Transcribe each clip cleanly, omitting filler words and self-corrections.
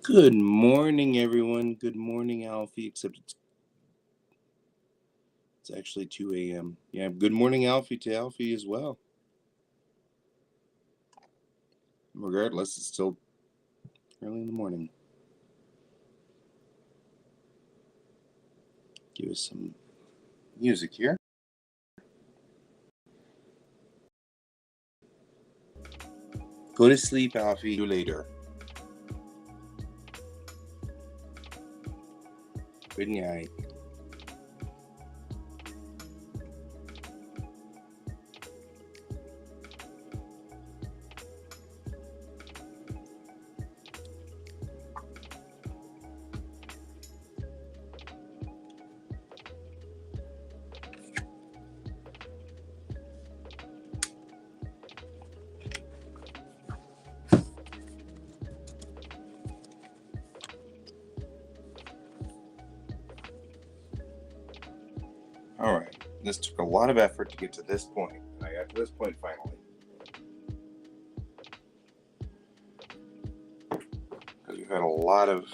Good morning, everyone. Good morning, Alfie, except it's actually 2 a.m. Yeah, good morning, Alfie, to Alfie as well. Regardless, it's still early in the morning. Give us some music here. Go to sleep, Alfie. See you later. Good night. All right. This took a lot of effort to get to this point. And I got to this point finally. Because we've had a lot of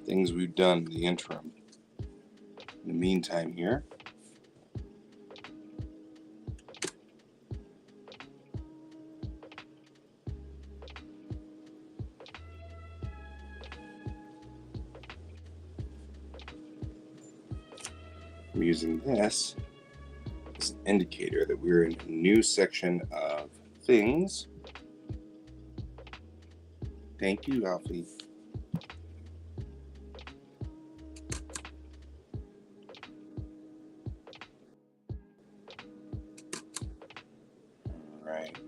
things we've done in the interim. In the meantime here. I'm using this as an indicator that we're in a new section of things. Thank you, Alfie. All right.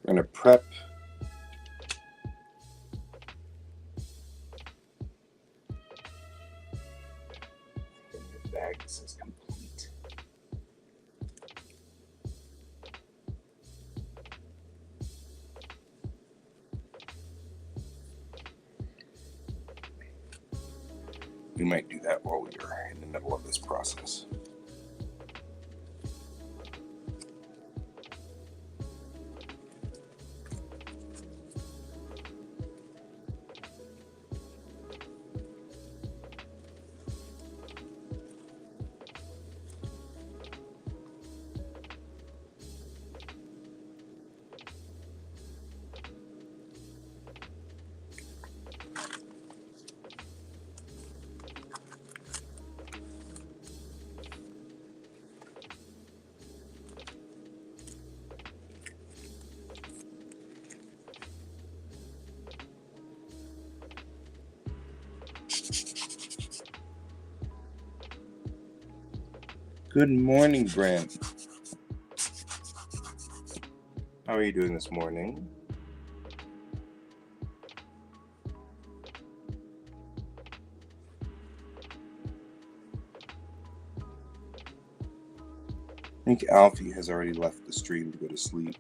We're going to prep the bag. This is complete. We might do that while we are in the middle of this process. Good morning, Brent. How are you doing this morning? I think Alfie has already left the stream to go to sleep.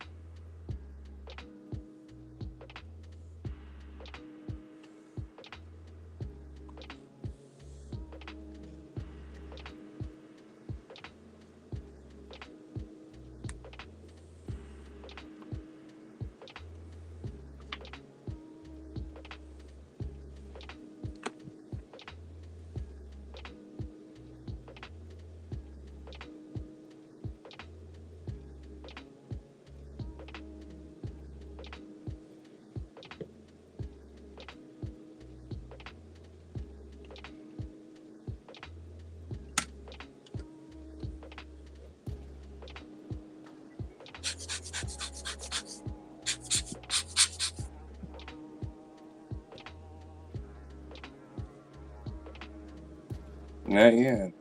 Not yet.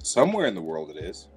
Somewhere in the world it is.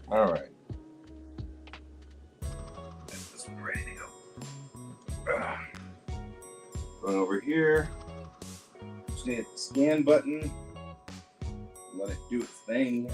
All right. This one ready to go. Going over here. Just hit the scan button. Let it do its thing.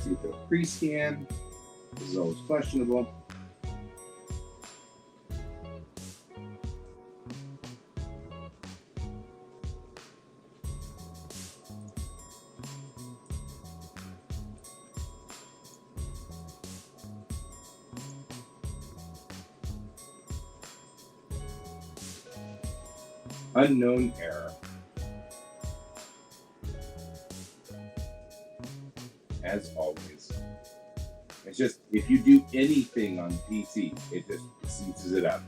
See if they'll pre-scan. This is always questionable. Unknown error. As always. It's just, if you do anything on PC, it just seizes it up.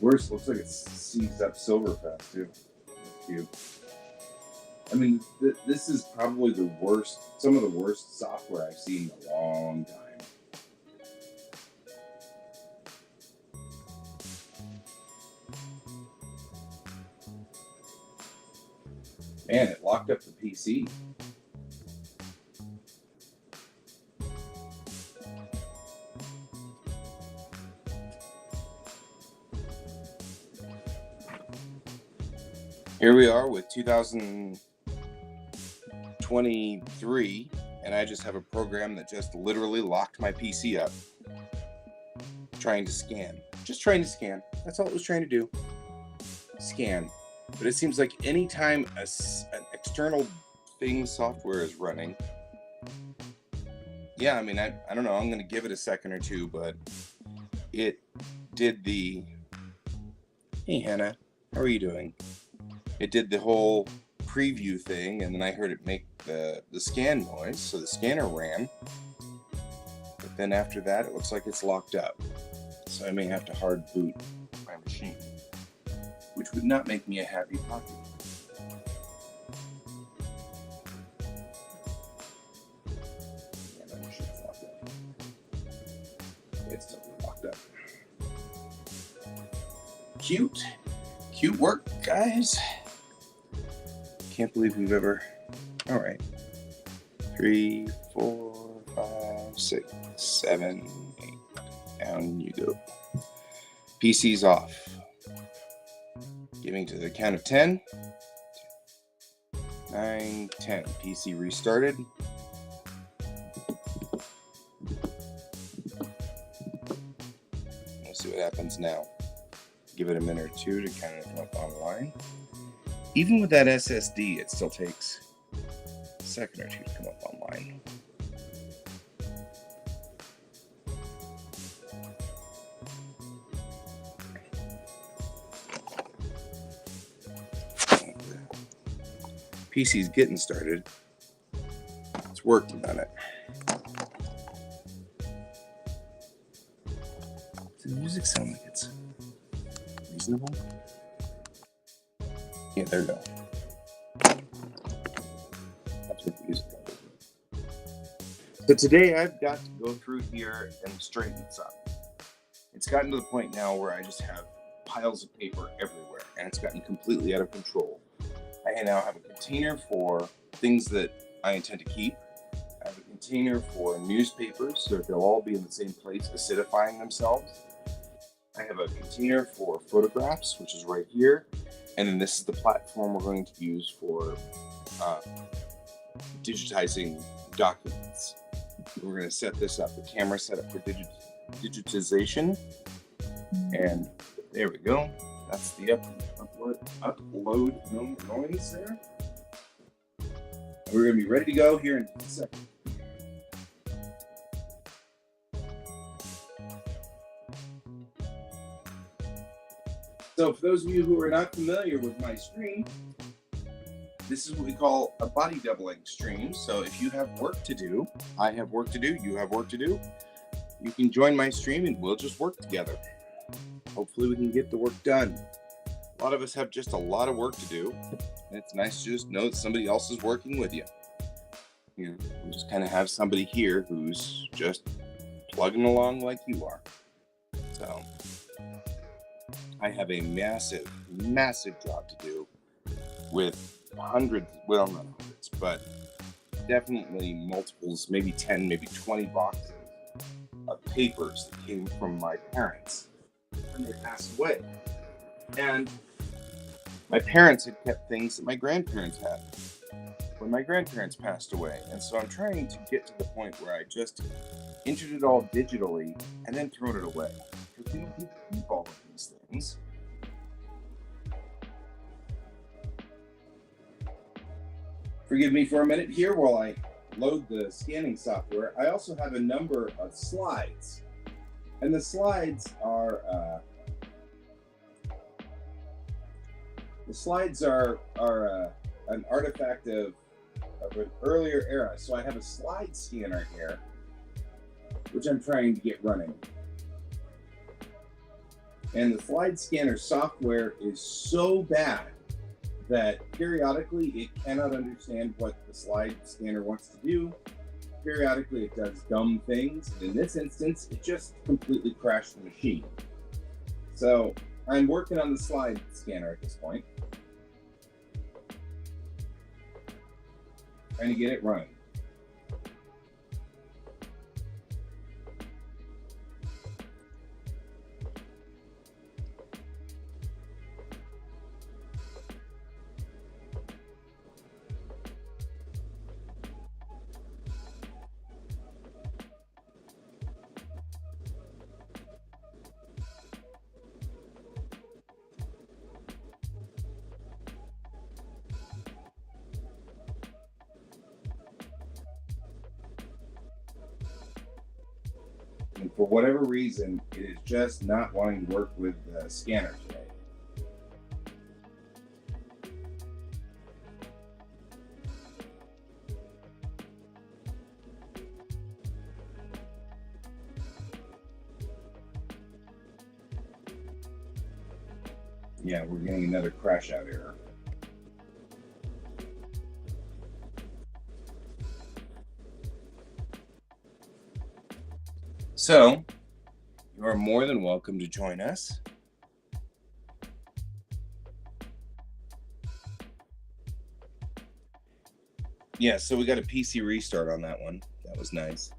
Worse, looks like it seized up Silverfest too. That's cute. I mean, this is probably the worst, some of the worst software I've seen in a long time. Man, it locked up the PC. Here we are with 2000 2023, and I just have a program that just literally locked my PC up. Trying to scan. Just trying to scan. That's all it was trying to do. Scan. But it seems like anytime an external thing software is running, yeah, I mean, I don't know. I'm going to give it a second or two, but it did the... Hey, Hannah. How are you doing? It did the whole preview thing, and then I heard it make the scan noise, so the scanner ran. But then after that, it looks like it's locked up. So I may have to hard boot my machine, which would not make me a happy pocket. Yeah, my machine's locked up. It's totally locked up. Cute work, guys. Can't believe we've ever... All right. 3, 4, 5, 6, 7, 8. Down you go. PC's off. Giving to the count of 10. 9, 10. PC restarted. We'll see what happens now. Give it a minute or two to kind of come up online. Even with that SSD, it still takes a second or two to come up online. PC's getting started. It's working on it. Does the music sound like it's reasonable? Yeah, there we go. That's what the music is. So today I've got to go through here and straighten this up. It's gotten to the point now where I just have piles of paper everywhere, and it's gotten completely out of control. I now have a container for things that I intend to keep. I have a container for newspapers, so they'll all be in the same place, acidifying themselves. I have a container for photographs, which is right here. And then this is the platform we're going to use for digitizing documents. We're going to set this up, the camera set up for digitization. And there we go. That's the upload noise there. And we're going to be ready to go here in a second. So for those of you who are not familiar with my stream, this is what we call a body doubling stream. So if you have work to do, I have work to do, you have work to do, you can join my stream and we'll just work together. Hopefully we can get the work done. A lot of us have just a lot of work to do, and it's nice to just know that somebody else is working with you. You know, we just kind of have somebody here who's just plugging along like you are. So I have a massive job to do with hundreds, well, not hundreds, but definitely multiples, maybe 10, maybe 20 boxes of papers that came from my parents when they passed away. And my parents had kept things that my grandparents had when my grandparents passed away. And so I'm trying to get to the point where I just entered it all digitally and then thrown it away. Because we don't need to keep all of these things. Forgive me for a minute here while I load the scanning software. I also have a number of slides. And the slides are an artifact of an earlier era. So I have a slide scanner here, which I'm trying to get running. And the slide scanner software is so bad that periodically it cannot understand what the slide scanner wants to do. Periodically it does dumb things. And in this instance, it just completely crashed the machine. So I'm working on the slide scanner at this point, trying to get it running. And for whatever reason, it is just not wanting to work with the scanner today. Yeah, we're getting another crash out error. So, you are more than welcome to join us. Yeah, so we got a PC restart on that one. That was nice.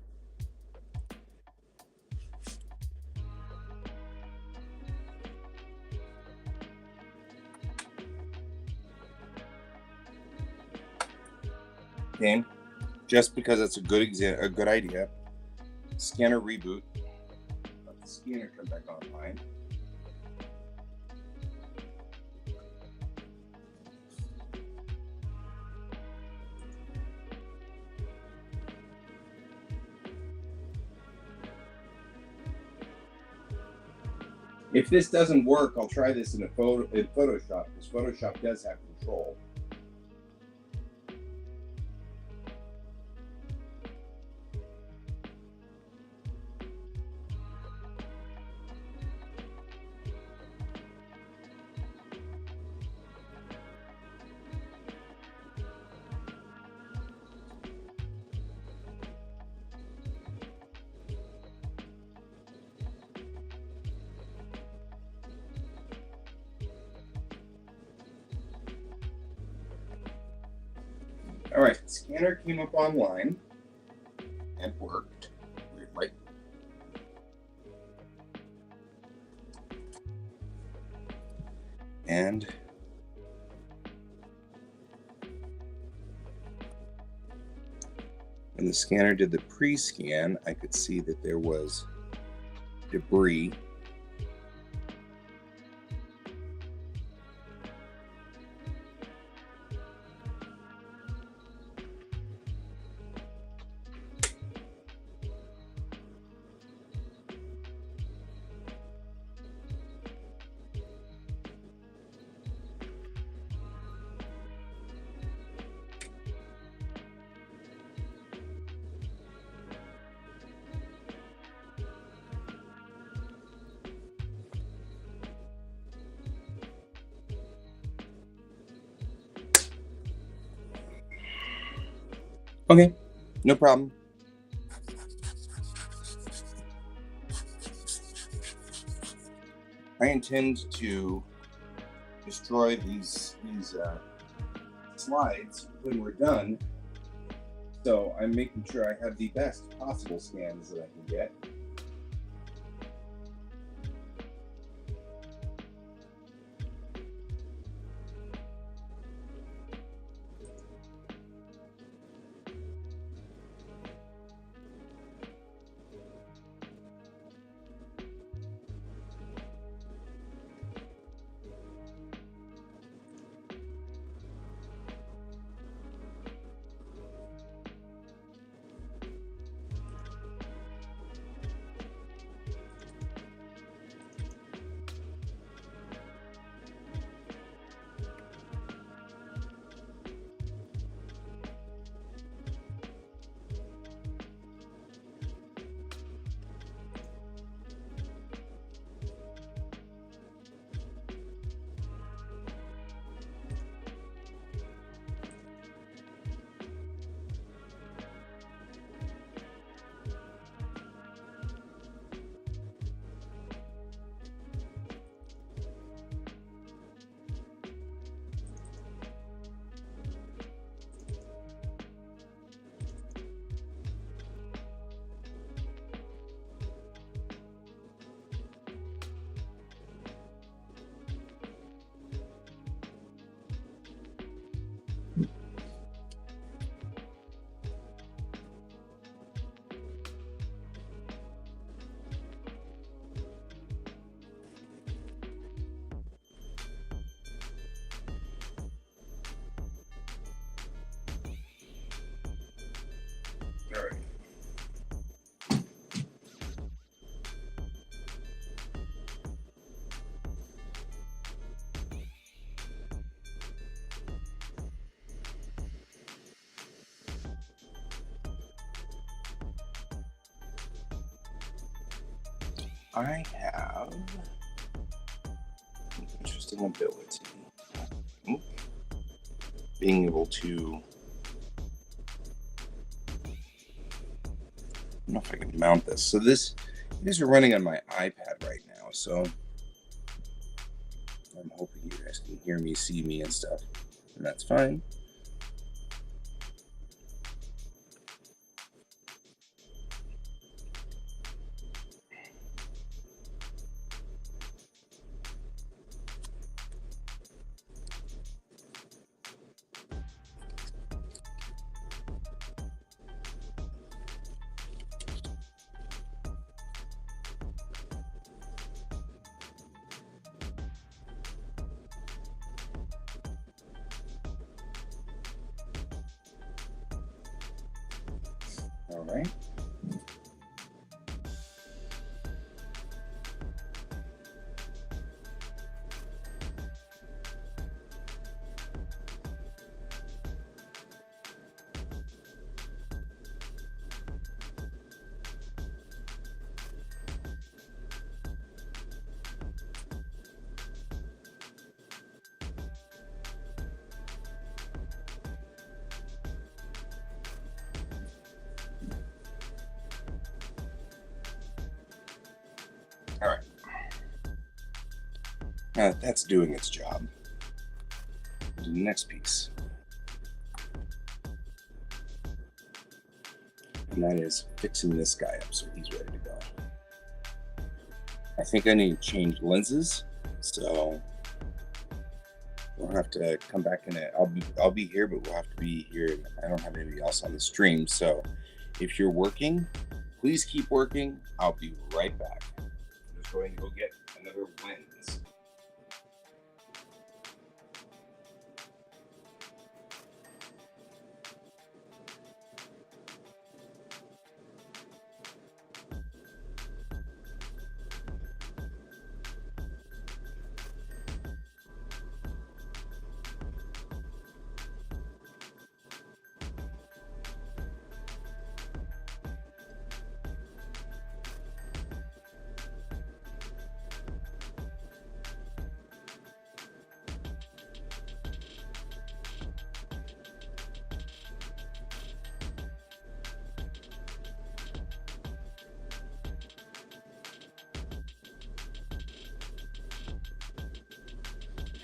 Okay, just because it's a good idea. Scanner reboot. Let the scanner come back online. If this doesn't work, I'll try this in Photoshop, because Photoshop does have control. All right, the scanner came up online and worked weirdly. And when the scanner did the pre-scan, I could see that there was debris. Okay, no problem. I intend to destroy these slides when we're done, so I'm making sure I have the best possible scans that I can get. I have an interesting ability. Being able to, I don't know if I can mount this. So these are running on my iPad right now. So I'm hoping you guys can hear me, see me, and stuff. And that's fine. All right. All right. That's doing its job. The next piece. And that is fixing this guy up so he's ready to go. I think I need to change lenses, so we'll have to come back in it. I'll be here, but we'll have to be here. I don't have anybody else on the stream, so if you're working, please keep working. I'll be right back. I'm just going to go get another lens.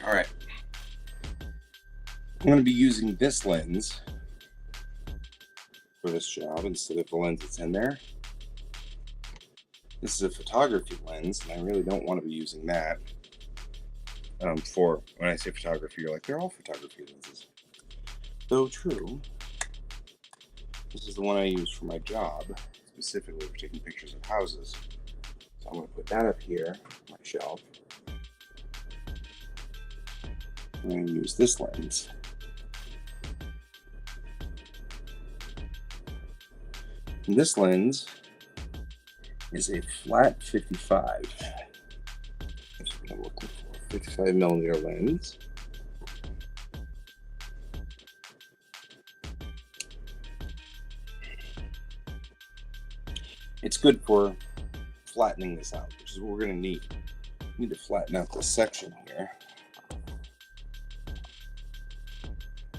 All right. I'm going to be using this lens for this job instead of the lens that's in there. This is a photography lens, and I really don't want to be using that. For when I say photography, you're like, they're all photography lenses. Though true, this is the one I use for my job, specifically for taking pictures of houses. So I'm going to put that up here on my shelf. I'm going to use this lens. And this lens is a flat 55. That's what I'm looking for. 55 millimeter lens. It's good for flattening this out, which is what we're going to need. We need to flatten out this section here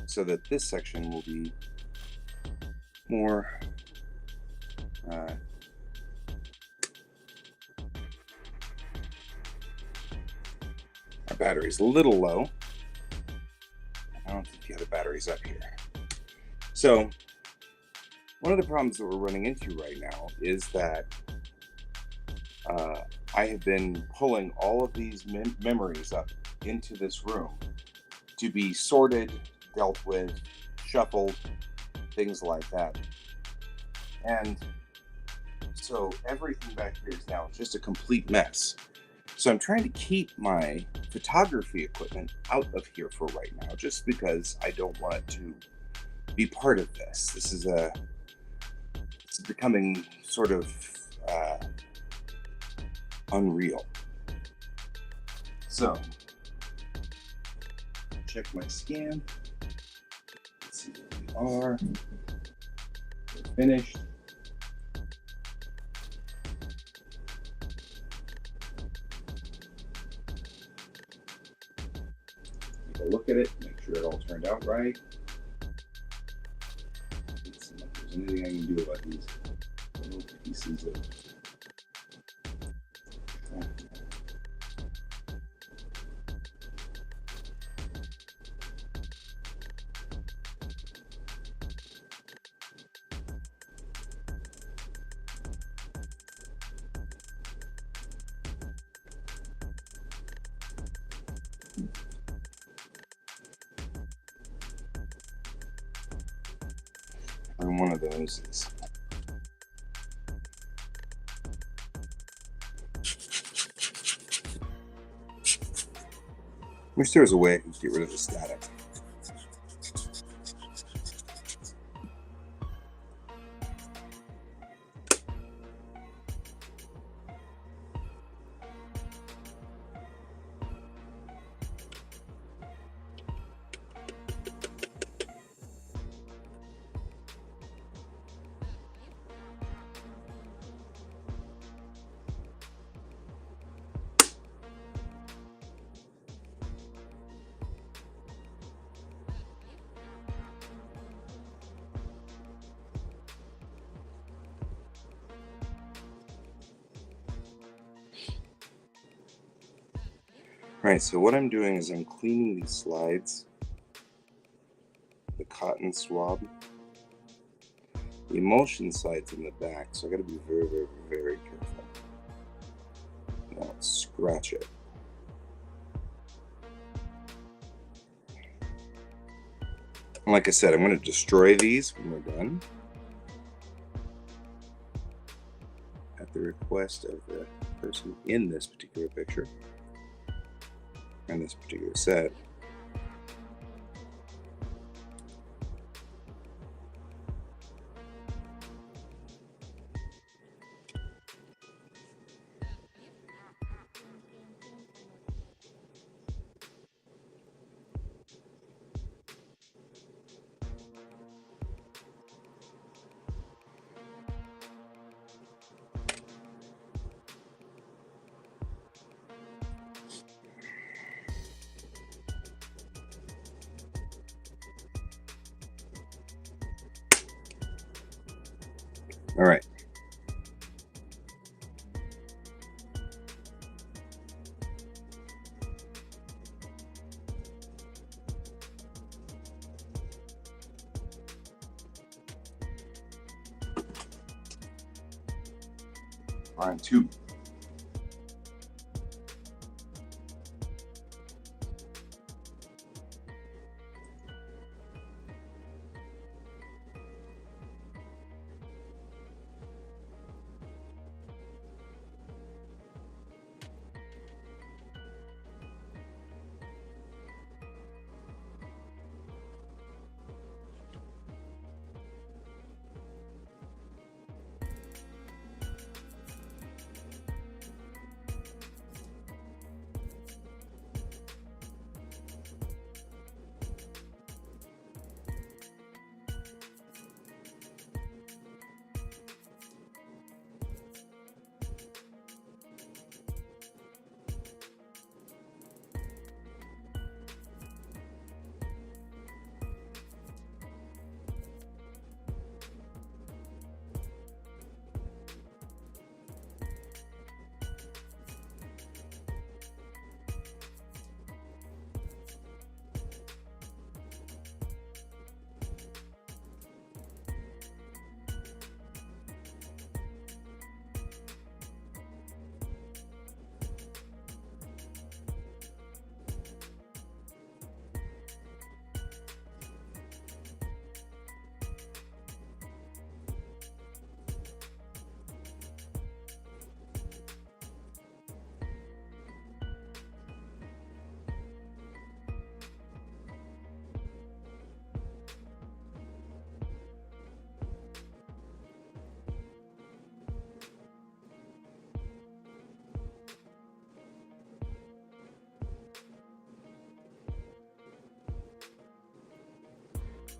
so that this section will be more our battery's a little low. I don't think the other battery's up here. So one of the problems that we're running into right now is that I have been pulling all of these memories up into this room to be sorted, dealt with, shuffled, things like that. And so everything back here is now just a complete mess. So I'm trying to keep my photography equipment out of here for right now, just because I don't want it to be part of this. This is becoming sort of unreal. So check my scan. Let's see where we are. We're finished. look at it, make sure it all turned out right. Let's see if there's anything I can do about these little pieces of. And one of those is wish there was a way I could get rid of the static. Right, so what I'm doing is I'm cleaning these slides, the cotton swab. The emulsion slide's in the back, so I gotta be very, very, very careful. Now scratch it. And like I said, I'm gonna destroy these when we're done. At the request of the person in this particular picture. And this particular set. All right. Line 2.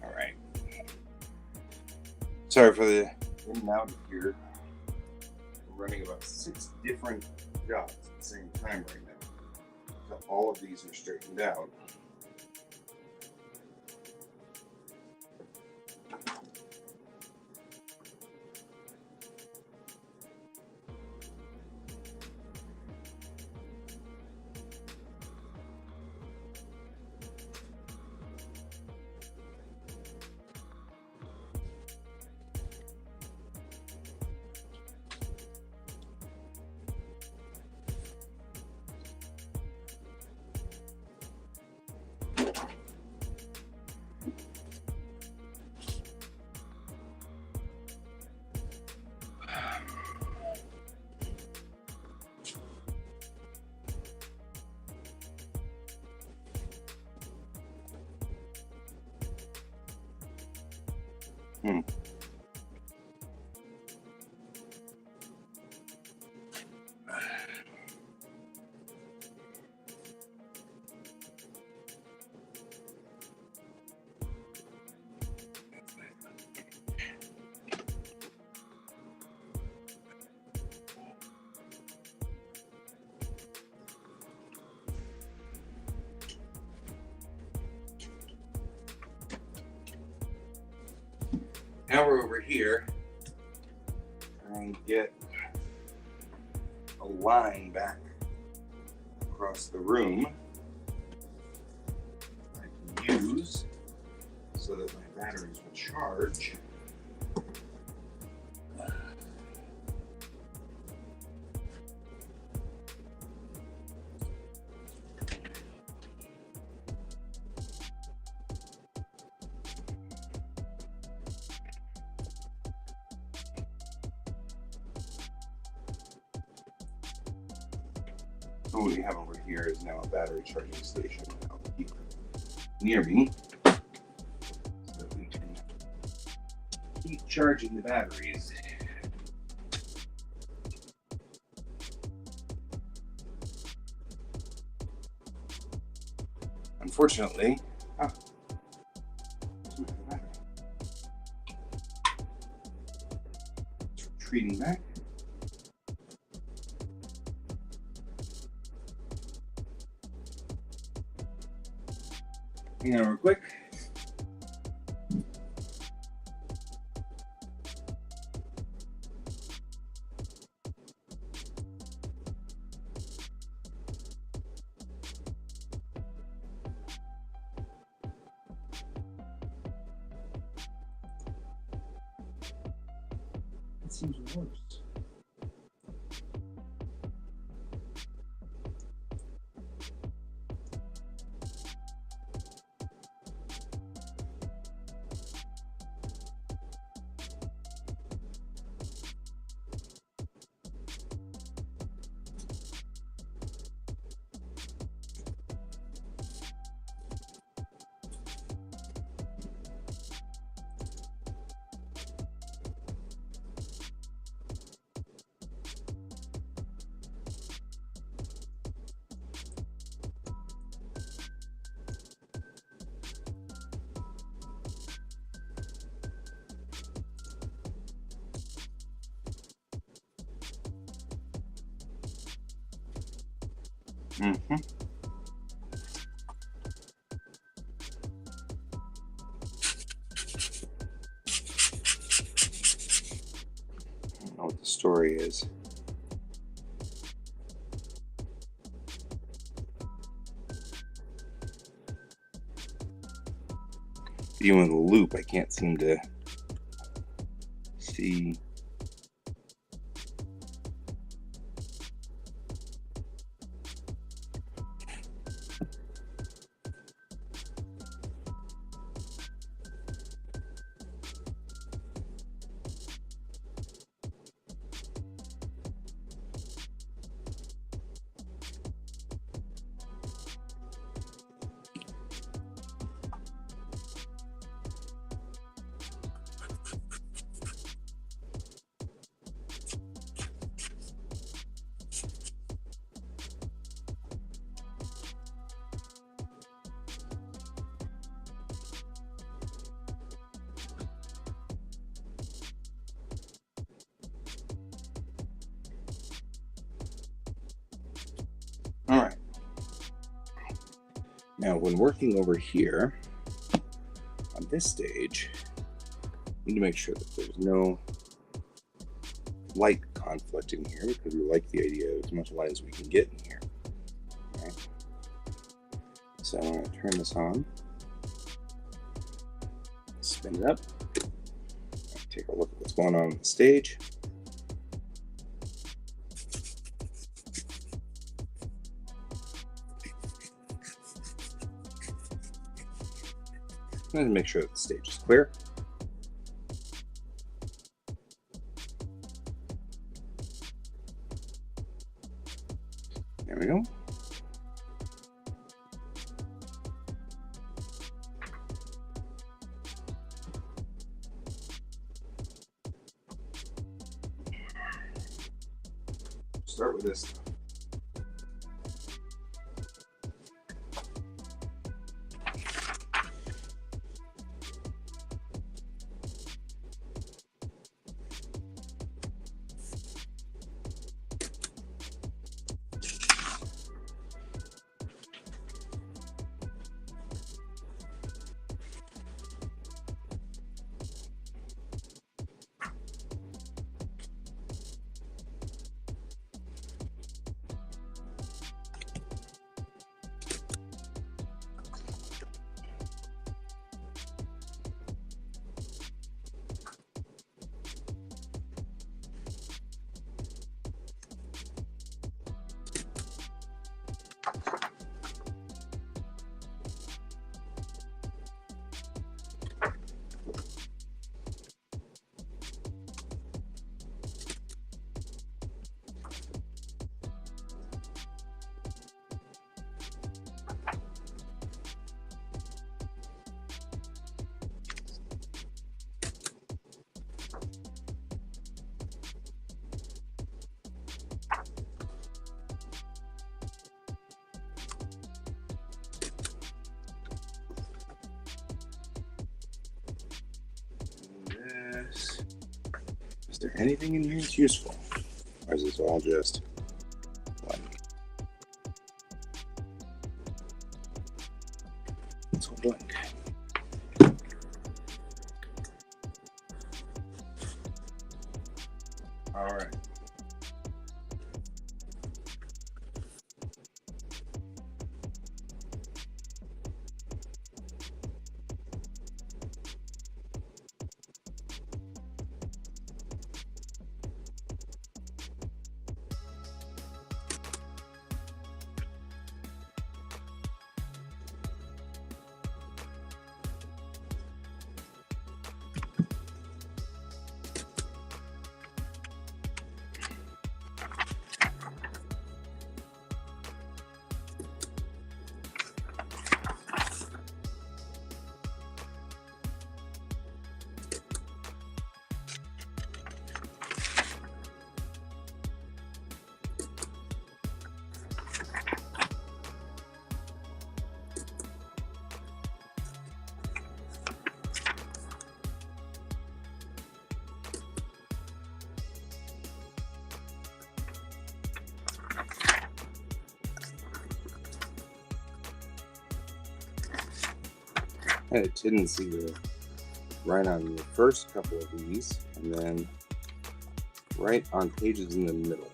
All right. Sorry for the in and out here. I'm running about 6 different jobs at the same time right now. So all of these are straightened out. Now we're over here and get a line back across the room I can use so that my batteries will charge. What we have over here is now a battery charging station. I'll keep near me so that we can keep charging the batteries. Unfortunately, it's retreating back. Hang on real quick. It seems worse. Mm-hmm. I don't know what the story is. Even with the loop, I can't seem to see. All right. Now, when working over here on this stage, we need to make sure that there's no light conflict in here because we like the idea of as much light as we can get in here. All right. So I'm going to turn this on, spin it up, take a look at what's going on the stage. And make sure that the stage is clear. There we go. Start with this. there anything in here that's useful? Or is this all just blank? It's all blank. All right. I had a tendency to write on the first couple of these and then write on pages in the middle.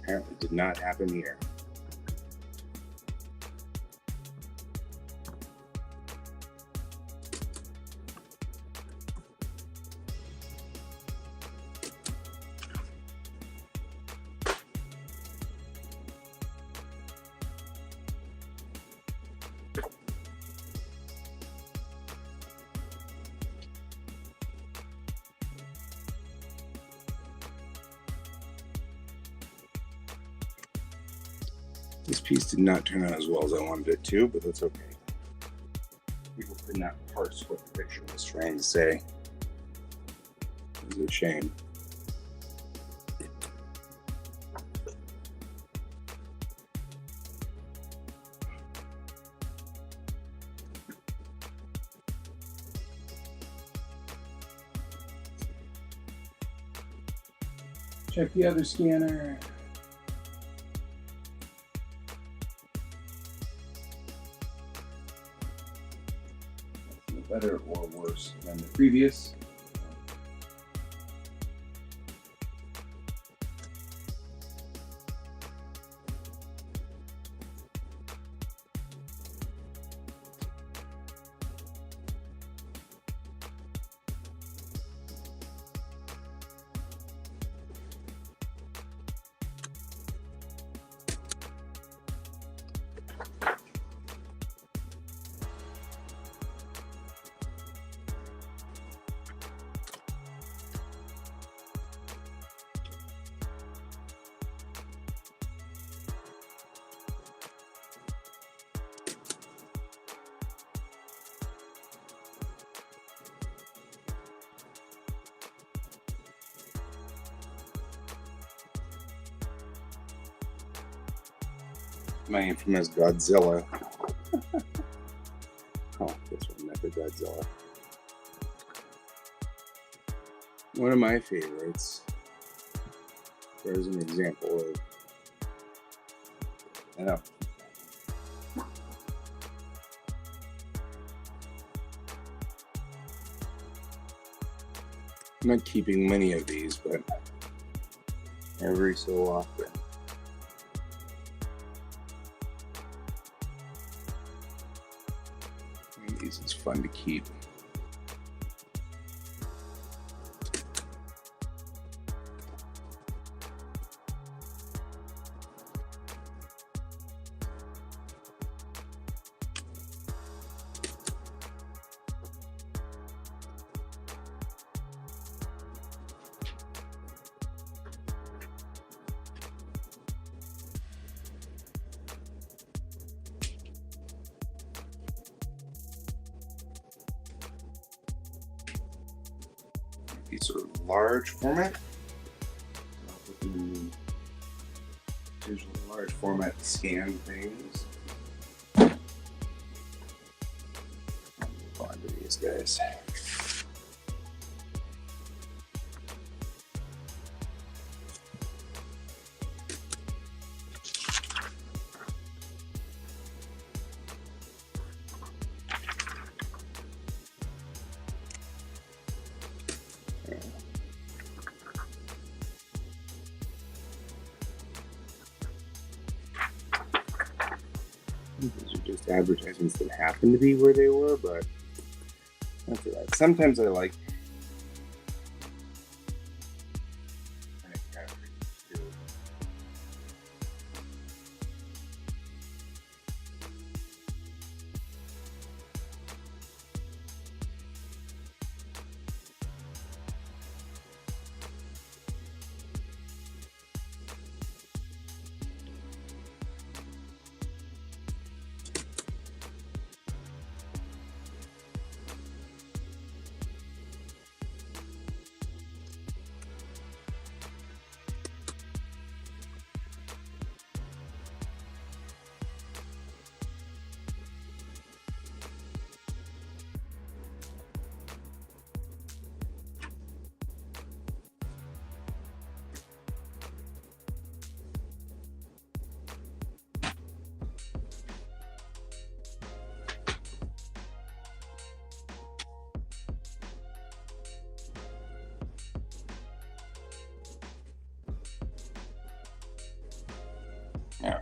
Apparently did not happen here. This piece did not turn out as well as I wanted it to, but that's okay. People could not parse what the picture was trying to say. It was a shame. Check the other scanner. Better or worse than the previous. My infamous Godzilla. Oh, this one, Mecha Godzilla. One of my favorites. There's an example of. I know. I'm not keeping many of these, but every so often. These is fun to keep. These are large format. Digital large format scan things. Find these guys. These are just advertisements that happen to be where they were, but that's all right. Sometimes I like all right.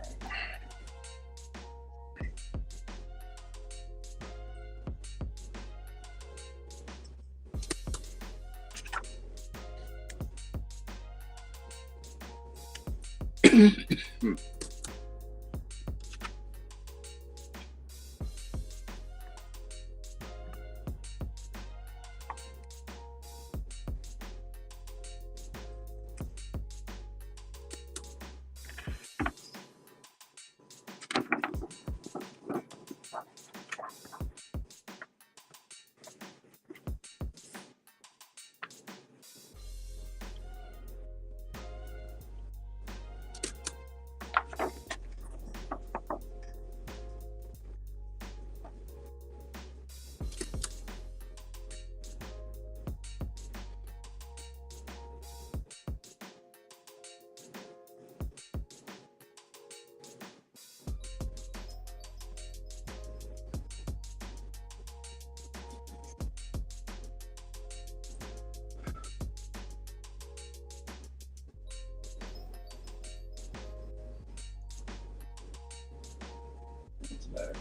That's better.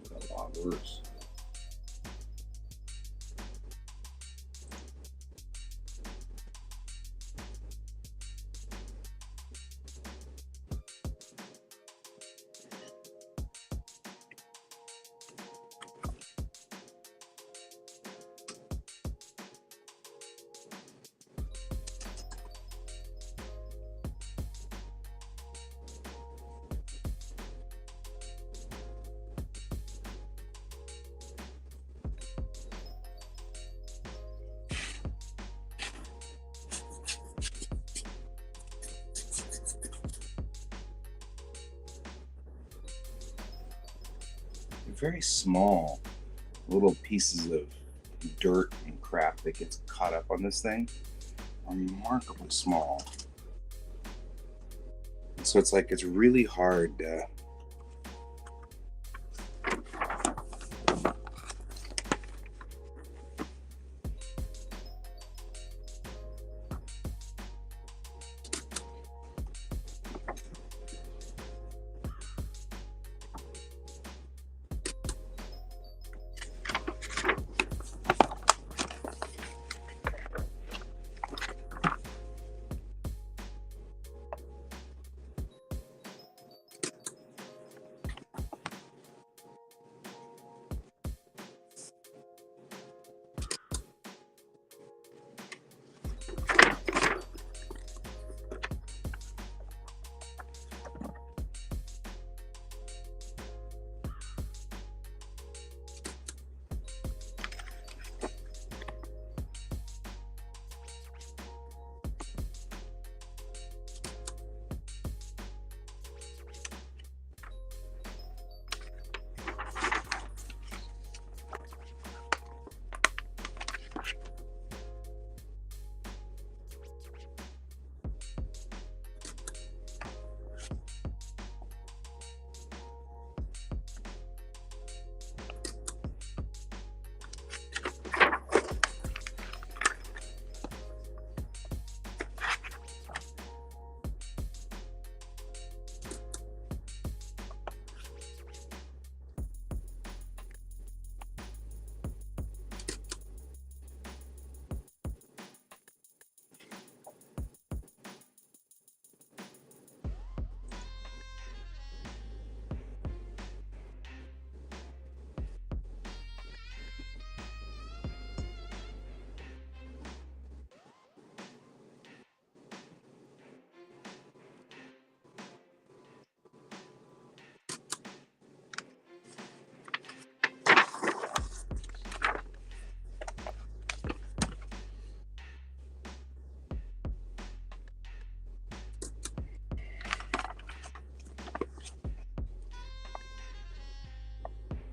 A lot worse. Very small little pieces of dirt and crap that gets caught up on this thing are remarkably small. So it's like it's really hard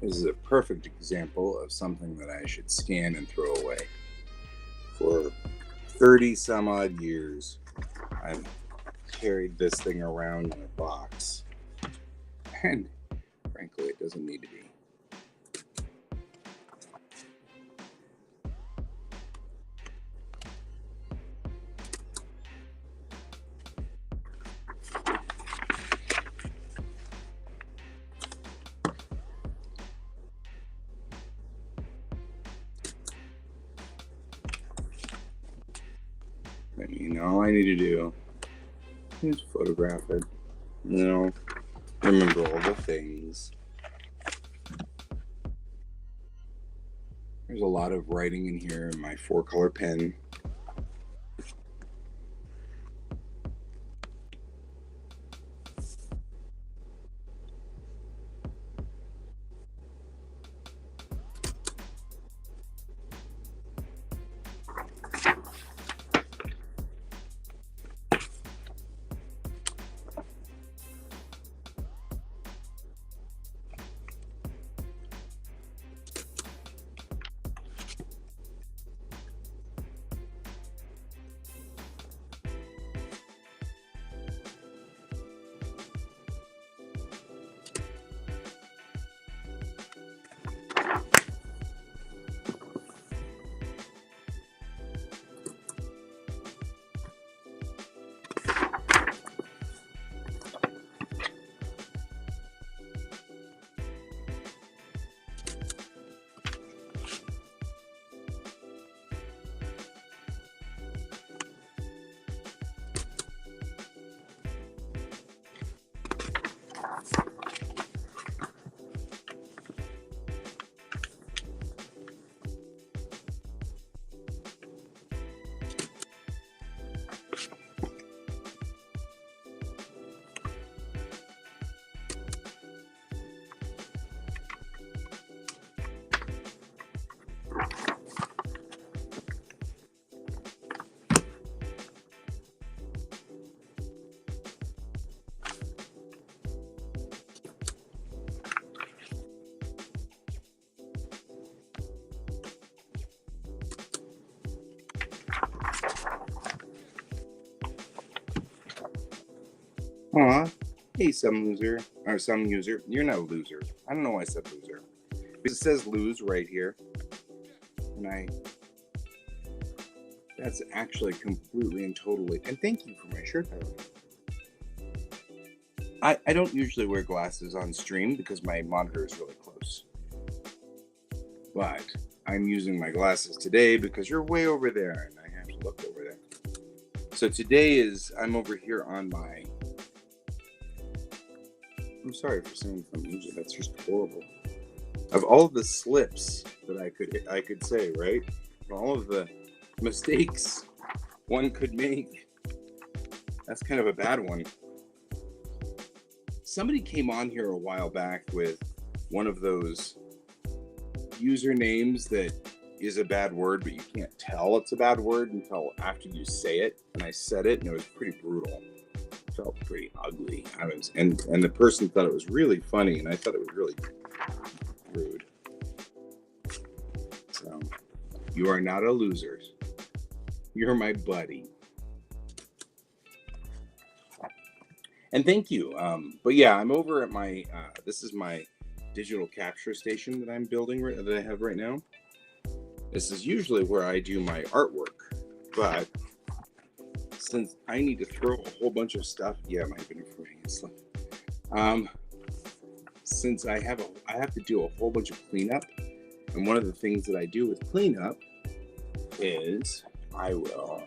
This is a perfect example of something that I should scan and throw away. For 30 some odd years, I've carried this thing around in a box. And frankly, it doesn't need to be. I mean, all I need to do is photograph it. Remember all the things. There's a lot of writing in here in my 4-color pen. Aw, hey, some user. You're not a loser. I don't know why I said loser. Because it says lose right here. And that's actually completely and totally, and thank you for my shirt, by the way. I don't usually wear glasses on stream because my monitor is really close. But I'm using my glasses today because you're way over there and I have to look over there. So today I'm over here on my, I'm sorry for saying some music, that's just horrible. Of all the slips that I could say, right? All of the mistakes one could make, that's kind of a bad one. Somebody came on here a while back with one of those usernames that is a bad word, but you can't tell it's a bad word until after you say it. And I said it, and it was pretty brutal. It felt pretty ugly. And the person thought it was really funny, and I thought it was really rude. So, you are not a loser. You're my buddy. And thank you. But yeah, I'm over at my, this is my digital capture station that I'm building, that I have right now. This is usually where I do my artwork. But since I need to throw a whole bunch of stuff, yeah, my goodness, since I have to do a whole bunch of cleanup, and one of the things that I do with cleanup is I will,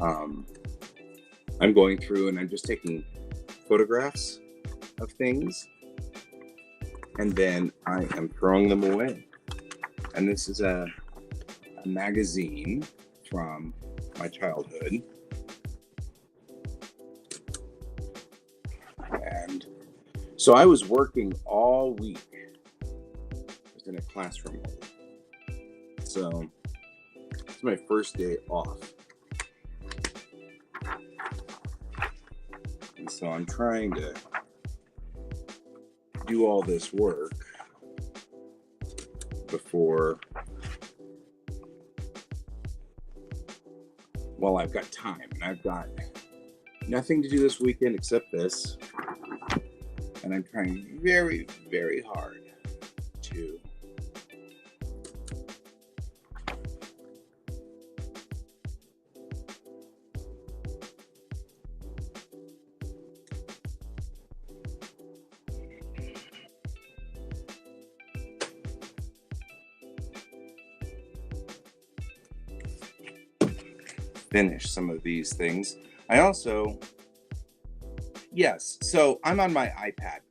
I'm going through and I'm just taking photographs of things, and then I am throwing them away. And this is a magazine from my childhood. And so I was working all week. I was in a classroom. So it's my first day off. And so I'm trying to do all this work for, well, I've got time and I've got nothing to do this weekend except this. And I'm trying very, very hard to finish some of these things. I also, yes, so I'm on my iPad.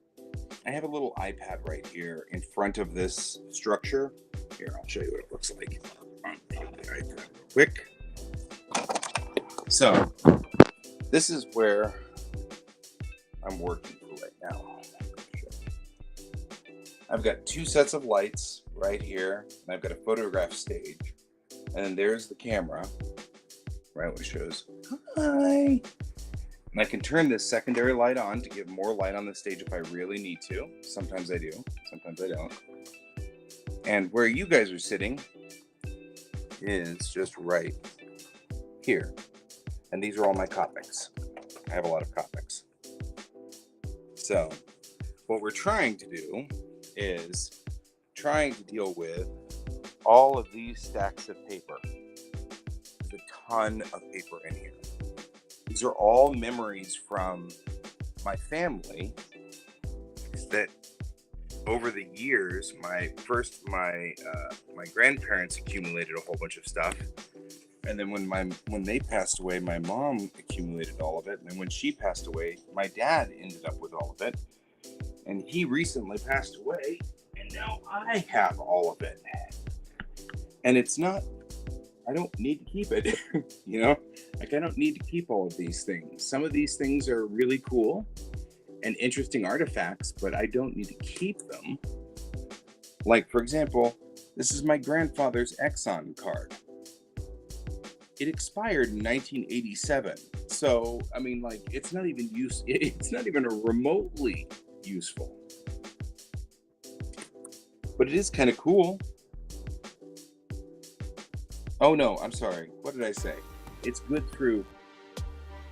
I have a little iPad right here in front of this structure. Here, I'll show you what it looks like on the iPad real quick. So this is where I'm working for right now. I've got two sets of lights right here, and I've got a photograph stage. And then there's the camera, right, which shows, hi. And I can turn this secondary light on to give more light on the stage if I really need to. Sometimes I do, sometimes I don't. And where you guys are sitting is just right here. And these are all my Copics. I have a lot of Copics. So what we're trying to do is trying to deal with all of these stacks of paper. There's a ton of paper in here. These are all memories from my family that over the years, my grandparents accumulated a whole bunch of stuff. And then when they passed away, my mom accumulated all of it. And then when she passed away, my dad ended up with all of it. And he recently passed away, and now I have all of it. And it's not, I don't need to keep it, you know? Like, I don't need to keep all of these things. Some of these things are really cool and interesting artifacts, but I don't need to keep them. Like, for example, this is my grandfather's Exxon card. It expired in 1987. So, I mean, like, it's not even remotely useful. But it is kind of cool. Oh no, I'm sorry. What did I say? It's good through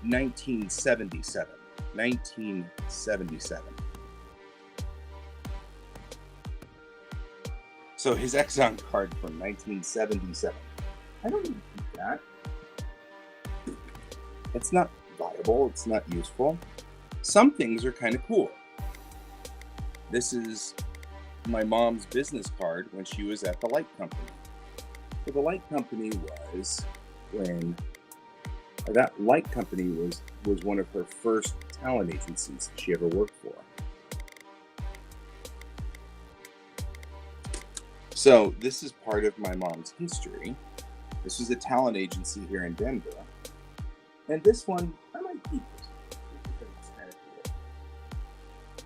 1977. 1977. So his Exxon card from 1977. I don't need to keep that. It's not viable. It's not useful. Some things are kind of cool. This is my mom's business card when she was at the light company. So the light company was when that light company was one of her first talent agencies that she ever worked for. So this is part of my mom's history. This was a talent agency here in Denver. And this one, I might keep this. It's kind of cool.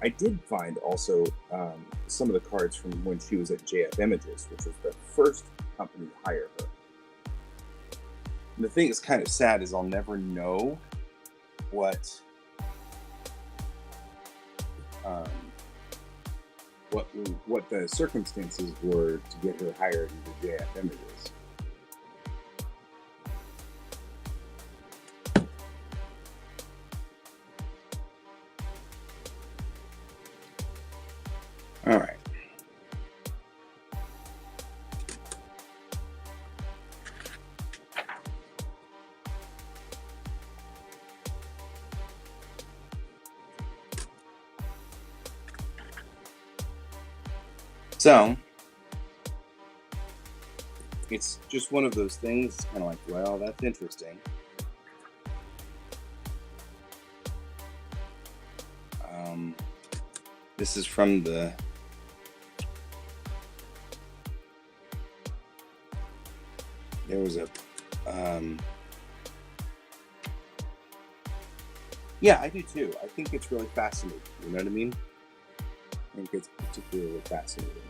I did find also some of the cards from when she was at JF Images, which was the first company to hire her. And the thing that's kind of sad is I'll never know what the circumstances were to get her hired into JF Images. All right. So, it's just one of those things. It's kind of like, well, that's interesting. This is from the there was a yeah, I do too. I think it's really fascinating. You know what I mean? I think it's particularly fascinating.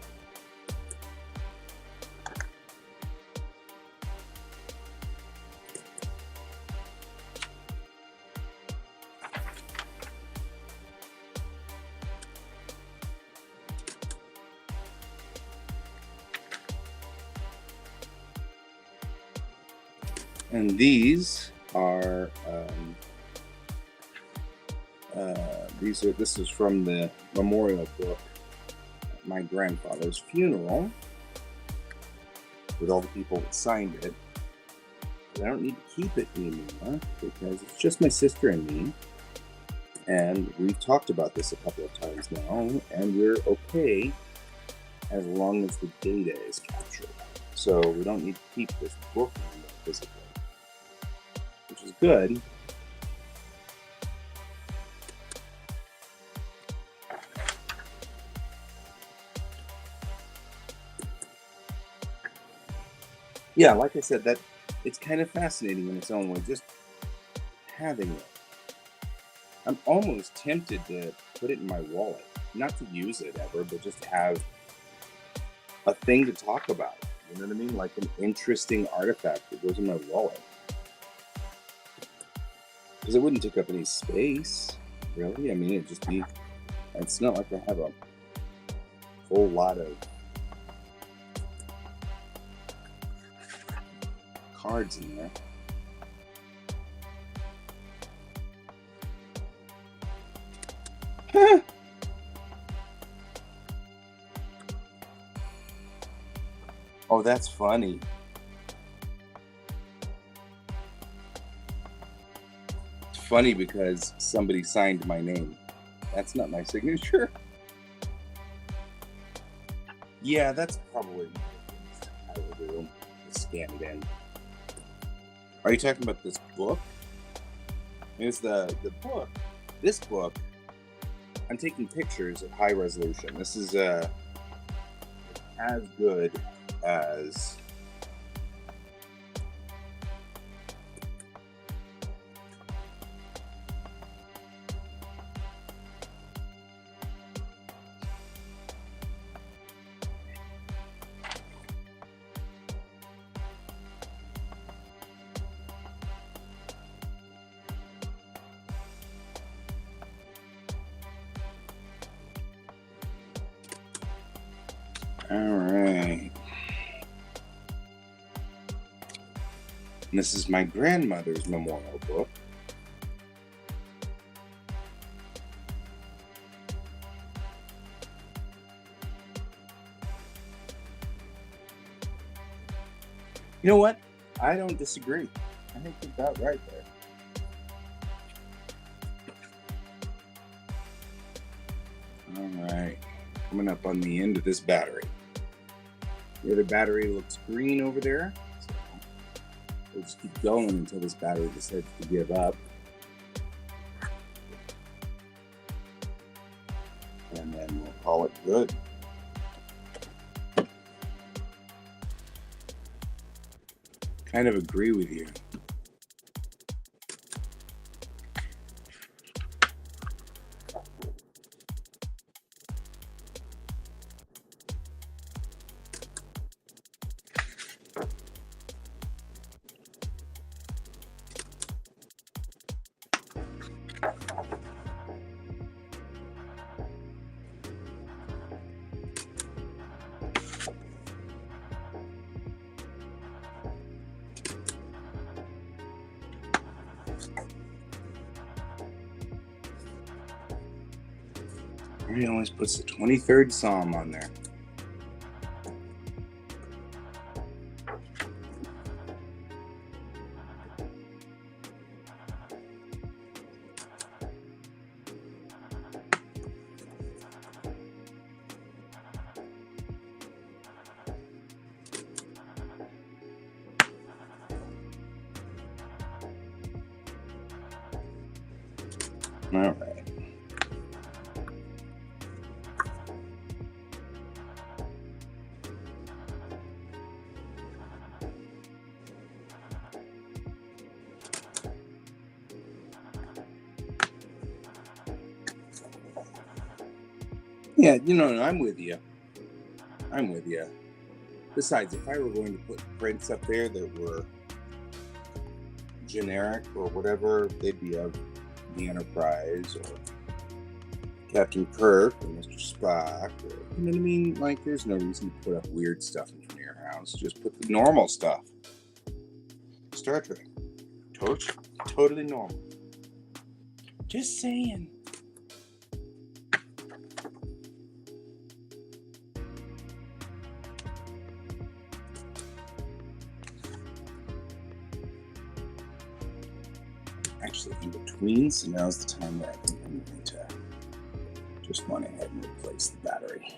And these are this is from the memorial book at my grandfather's funeral with all the people that signed it. But I don't need to keep it anymore because it's just my sister and me. And we've talked about this a couple of times now, and we're okay as long as the data is captured. So we don't need to keep this book anymore physically, which is good. Yeah, like I said, that it's kind of fascinating in its own way, just having it. I'm almost tempted to put it in my wallet, not to use it ever, but just have a thing to talk about. You know what I mean? Like an interesting artifact that goes in my wallet. Because it wouldn't take up any space, really. I mean, it'd just be, it's not like I have a whole lot of cards in there. Oh, that's funny. It's funny because somebody signed my name. That's not my signature. Yeah, that's probably what I will do. Scan it in. Are you talking about this book? It's the book. This book, I'm taking pictures at high resolution. This is as good as all right. And this is my grandmother's memorial book. You know what? I don't disagree. I think you're about right there. All right. Coming up on the end of this battery. The other battery looks green over there. So we'll just keep going until this battery decides to give up. And then we'll call it good. Kind of agree with you. He always puts the 23rd Psalm on there. All right. Yeah, I'm with you. I'm with you. Besides, if I were going to put prints up there that were generic or whatever, they'd be of the Enterprise or Captain Kirk or Mr. Spock. Or, you know what I mean? Like, there's no reason to put up weird stuff in front of your house. Just put the normal stuff. Star Trek. Totally normal. Just saying. Actually, in between, so now's the time where I think I'm going to just went ahead and replace the battery.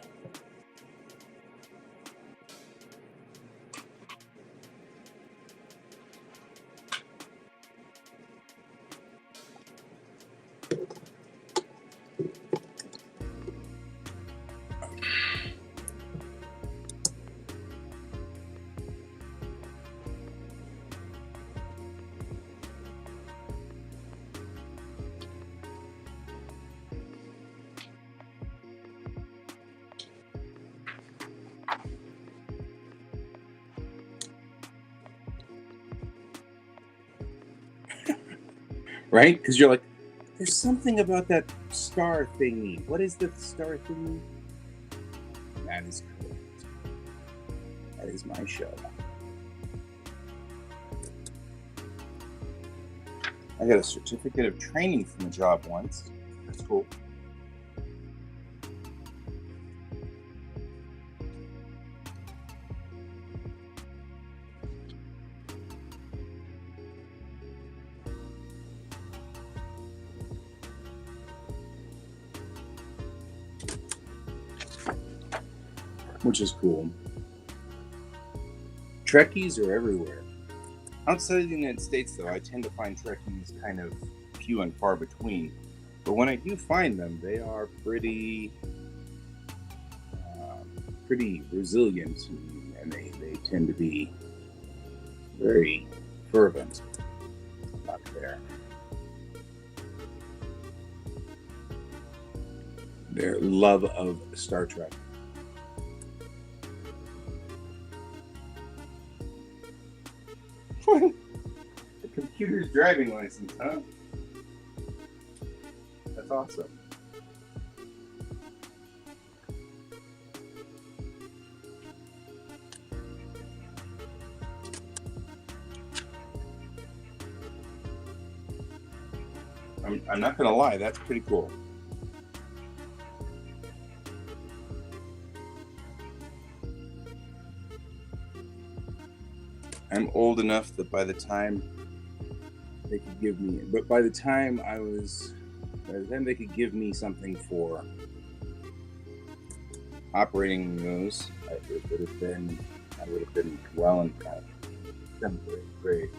Right? Because you're like, there's something about that star thingy. What is the star thingy? That is correct. That is my show. I got a certificate of training from a job once. That's cool. Which is cool. Trekkies are everywhere. Outside of the United States, though, I tend to find Trekkies kind of few and far between. But when I do find them, they are pretty resilient, and they tend to be very fervent about their love of Star Trek. The computer's driving license, huh? That's awesome. I'm not gonna lie, that's pretty cool. I'm old enough that by the time they could give me, by the time they could give me something for operating those, I would have been well in kind of 7th or 8th grade.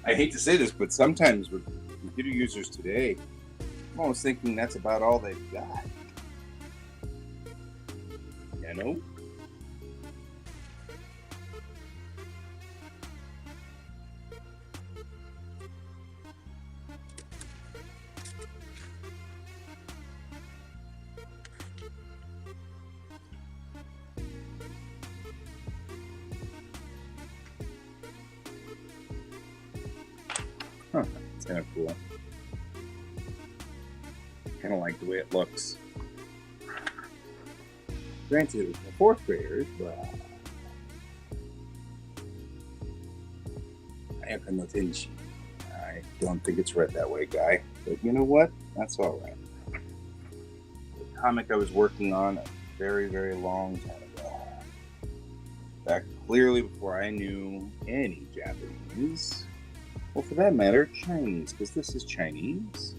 I hate to say this, but sometimes with computer users today, I'm almost thinking that's about all they've got. You know? Huh, it's kind of cool. Kind of like the way it looks. Granted, it was for 4th graders, but I don't think it's read that way, guy. But you know what? That's all right. The comic I was working on a very, very long time ago. Back clearly before I knew any Japanese. Well, for that matter, Chinese, because this is Chinese.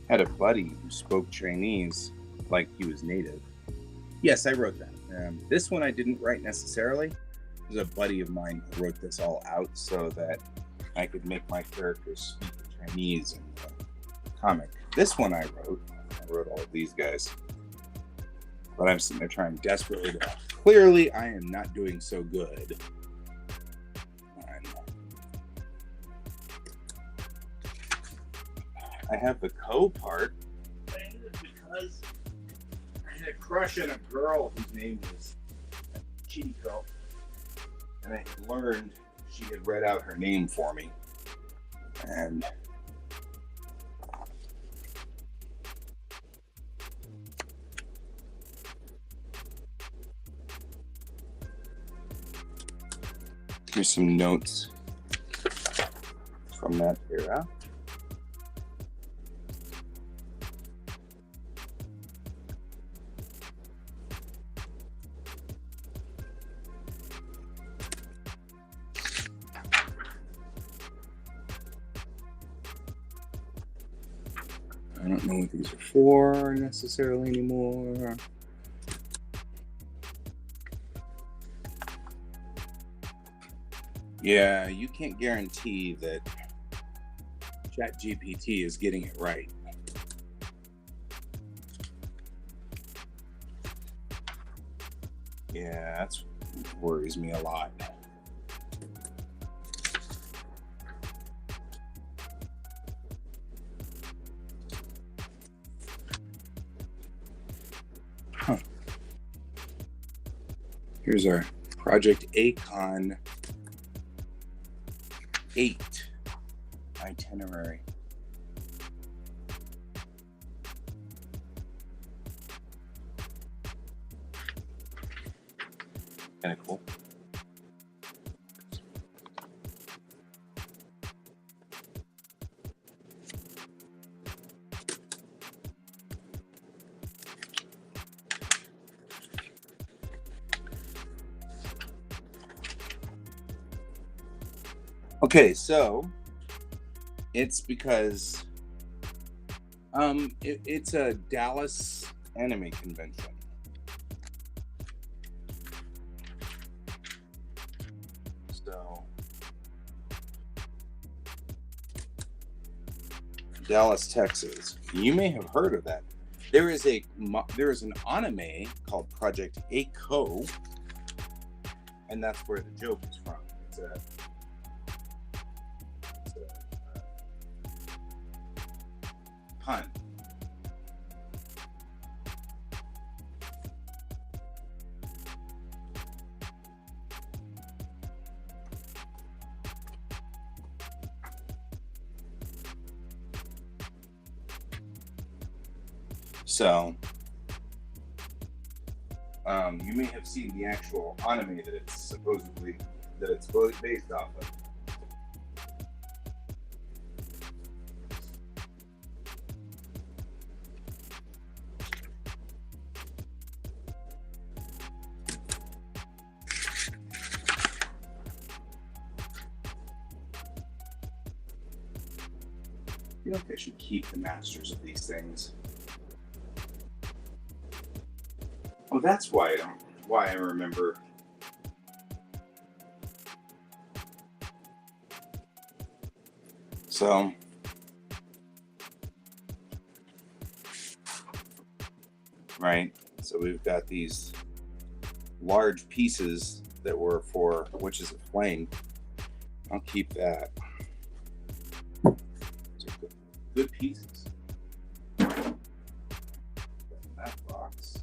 Had a buddy who spoke Chinese like he was native. Yes, I wrote that. This one I didn't write necessarily. It was a buddy of mine who wrote this all out so that I could make my characters speak Chinese in the comic. This one I wrote all of these guys. But I'm sitting there trying desperately to... Clearly, I am not doing so good I have the co part. And it's because I had a crush on a girl whose name was Chico. And I had learned she had read out her name for me. And here's some notes from that era. I don't know what these are for necessarily anymore. Yeah, you can't guarantee that ChatGPT is getting it right. Yeah, that worries me a lot. Huh. Here's our Project Acon 8 itinerary. Kind of cool. Okay, so it's because it's a Dallas anime convention. So Dallas, Texas. You may have heard of that. There is an anime called Project A. And that's where the joke is from. It's a pun. So, you may have seen the actual anime that it's based off of. I feel like I should keep the masters of these things. Oh, that's why I remember. So, right. So we've got these large pieces that were for Witches of Flame. I'll keep that. Good pieces. That box.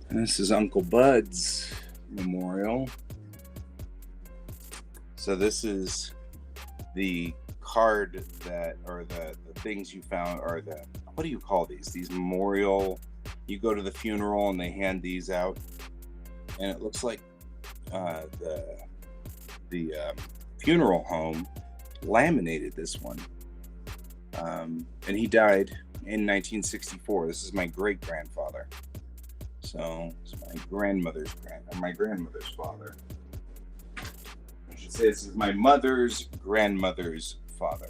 And this is Uncle Bud's memorial. So this is the card that, or the things you found, or the what do you call these? These memorial, you go to the funeral and they hand these out, and it looks like the funeral home laminated this one. And he died in 1964. This is my great grandfather. So it's my grandmother's father. I should say this is my mother's grandmother's father.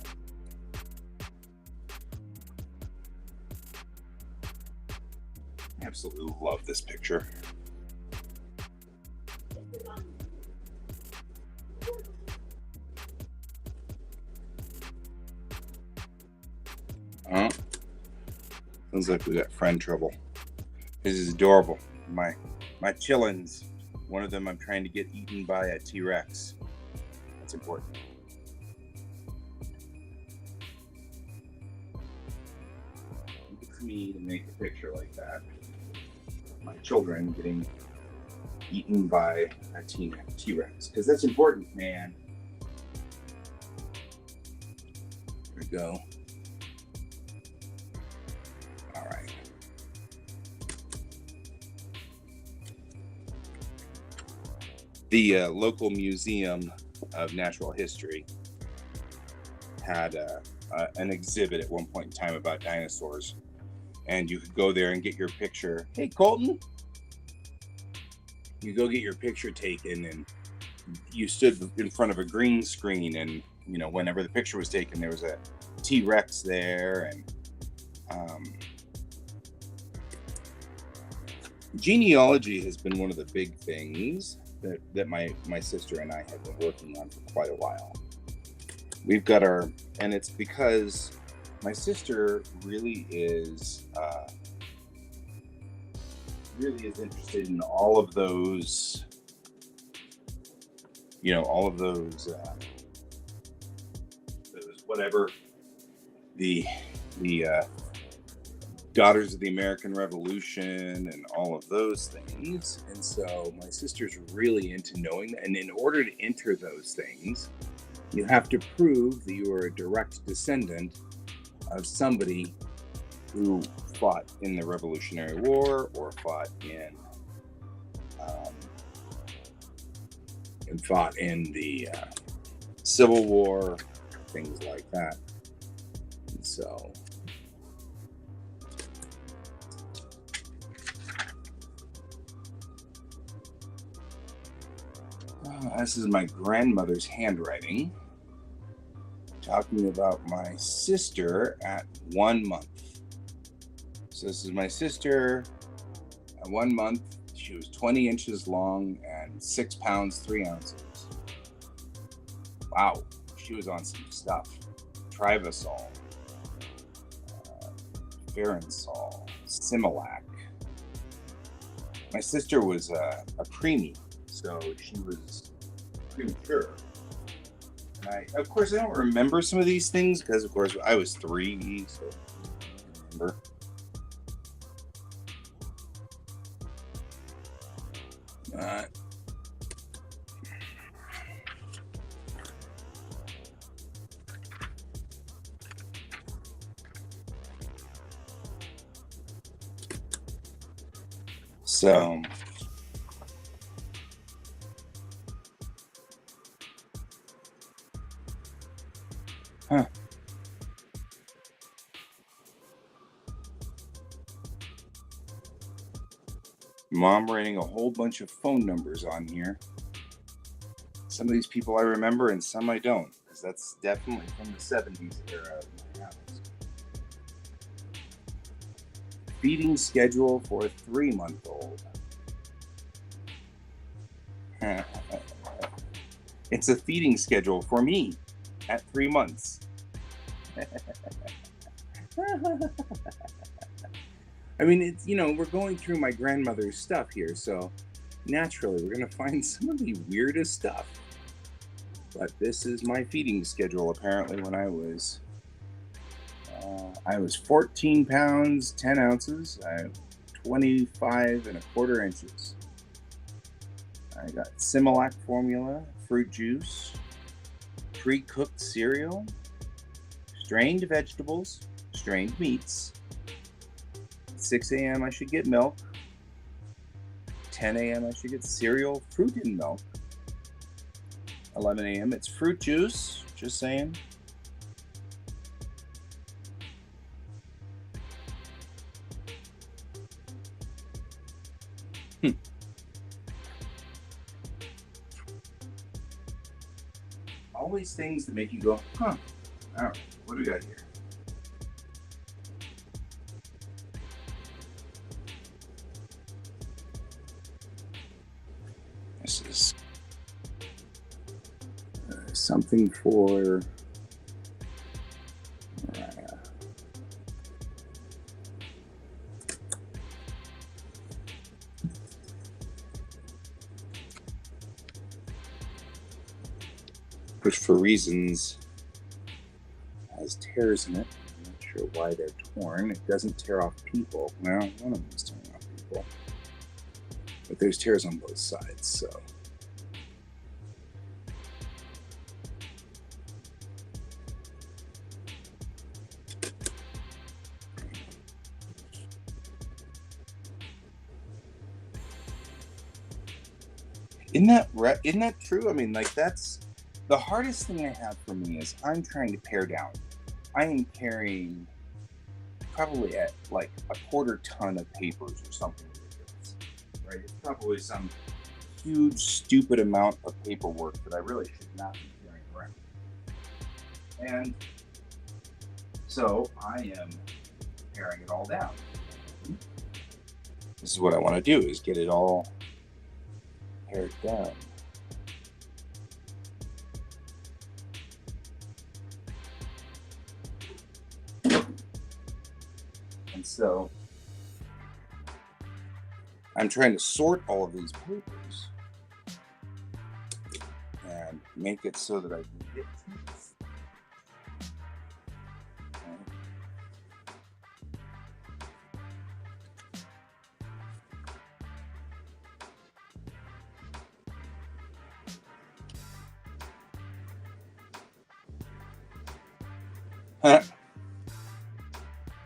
Absolutely love this picture. Sounds like we got friend trouble. This is adorable. My chillins. One of them I'm trying to get eaten by a T-Rex. That's important. It's me to make a picture like that. My children getting eaten by a T-Rex. Because that's important, man. There we go. The local Museum of Natural History had an exhibit at one point in time about dinosaurs, and you could go there and get your picture. Hey, Colton, you go get your picture taken, and you stood in front of a green screen, and you know, whenever the picture was taken, there was a T-Rex there, and genealogy has been one of the big things that my sister and I have been working on for quite a while. We've got and it's because my sister really is interested in all of those, those whatever the Daughters of the American Revolution and all of those things. And so my sister's really into knowing that. And in order to enter those things, you have to prove that you are a direct descendant of somebody who fought in the Revolutionary War or fought in the Civil War, things like that. And so this is my grandmother's handwriting, talking about my sister at 1 month. So this is my sister at 1 month. She was 20 inches long and 6 pounds, 3 ounces. Wow, she was on some stuff. Trivasol, Ferensol, Similac. My sister was a preemie, so she was premature. And of course, I don't remember some of these things because, of course, I was 3, so I don't remember. So Mom writing a whole bunch of phone numbers on here. Some of these people I remember and some I don't, because that's definitely from the 70s era of my house. Feeding schedule for a 3-month-old. It's a feeding schedule for me at 3 months. I mean, it's, we're going through my grandmother's stuff here, so naturally we're going to find some of the weirdest stuff. But this is my feeding schedule, apparently, when I was 14 pounds, 10 ounces, 25 and a quarter inches. I got Similac formula, fruit juice, pre-cooked cereal, strained vegetables, strained meats, 6 a.m. I should get milk. 10 a.m. I should get cereal, fruit, and milk. 11 a.m. it's fruit juice. Just saying. Always things that make you go, huh. All right, what do we got here? This is something for which for reasons has tears in it. I'm not sure why they're torn. It doesn't tear off people. Well, one of them is tearing off people. But there's tears on both sides, so. Isn't that true? I mean, like, that's the hardest thing I have for me is I'm trying to pare down. I am carrying probably at like a quarter ton of papers or something ridiculous, right? It's probably some huge, stupid amount of paperwork that I really should not be carrying around. And so I am paring it all down. This is what I want to do, is get it all pared down. And so I'm trying to sort all of these papers and make it so that I can get to this.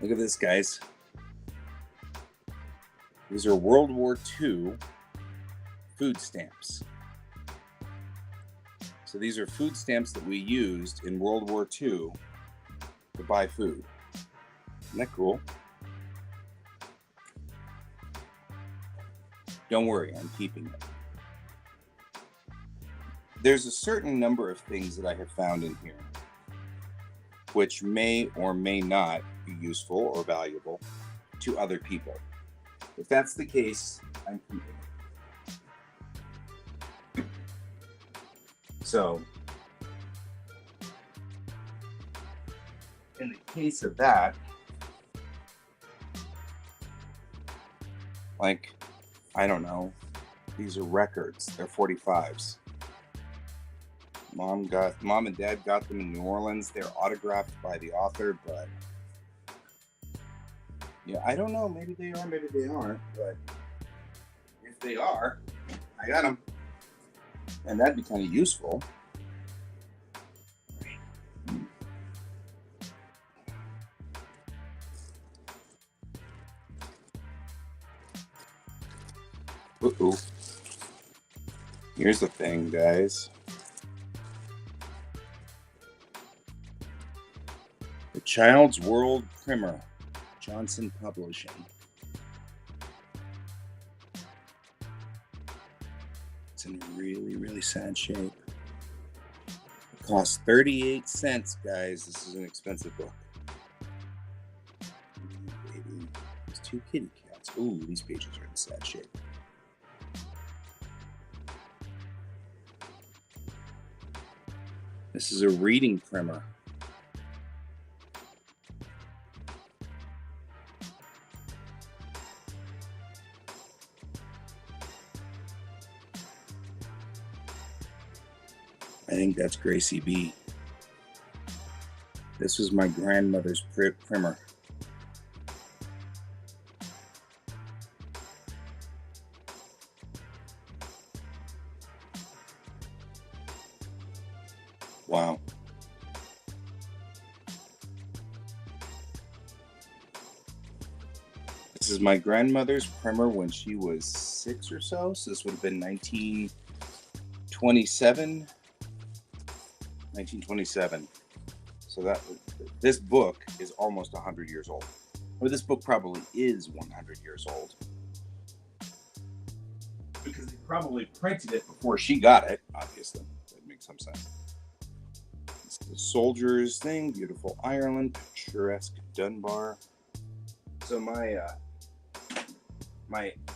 Look at this, guys. These are World War II food stamps. So these are food stamps that we used in World War II to buy food. Isn't that cool? Don't worry, I'm keeping it. There's a certain number of things that I have found in here which may or may not be useful or valuable to other people. If that's the case, I'm keeping it. So, in the case of that, like, I don't know, these are records. They're 45s. Mom and Dad got them in New Orleans. They're autographed by the author, but yeah, I don't know. Maybe they are, maybe they aren't. But if they are, I got them, and that'd be kind of useful. Uh-oh. Here's the thing, guys. The Child's World Primer, Johnson Publishing. It's in really, really sad shape. It costs 38 cents, guys. This is an expensive book. Baby. There's 2 kitty cats. Ooh, these pages are in sad shape. This is a reading primer. I think that's Gracie B. This was my grandmother's primer. Wow. This This is my grandmother's primer when she was 6 or so. So this would have been 1927. 1927. So this book is almost 100 years old. Or this book probably is 100 years old. Because they probably printed it before she got it, obviously. That makes some sense. It's the soldiers thing, beautiful Ireland, picturesque Dunbar. So my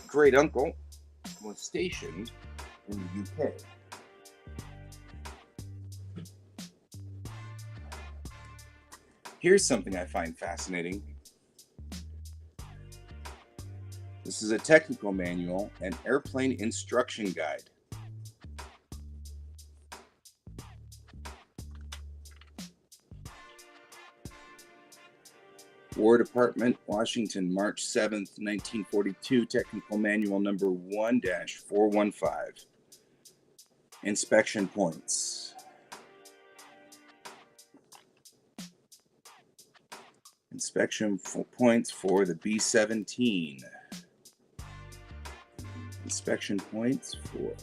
great uncle was stationed in the UK. Here's something I find fascinating. This is a technical manual and airplane instruction guide. War Department, Washington, March 7th, 1942, technical manual number 1-415. Inspection points. Inspection points for the B-17. Inspection points for,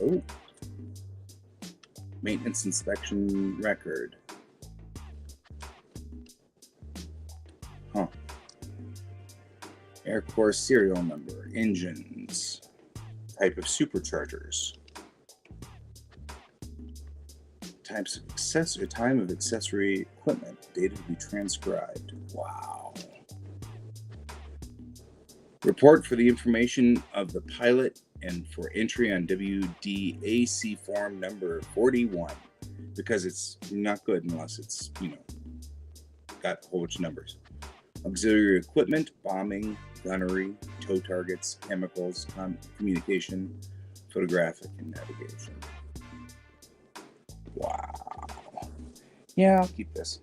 maintenance inspection record. Air Corps serial number, engines, type of superchargers, types of time of accessory equipment, data to be transcribed. Wow. Report for the information of the pilot and for entry on WDAC form number 41, because it's not good unless it's, got a whole bunch of numbers. Auxiliary equipment, bombing, gunnery, tow targets, chemicals, communication, photographic, and navigation. Wow. Yeah, I'll keep this.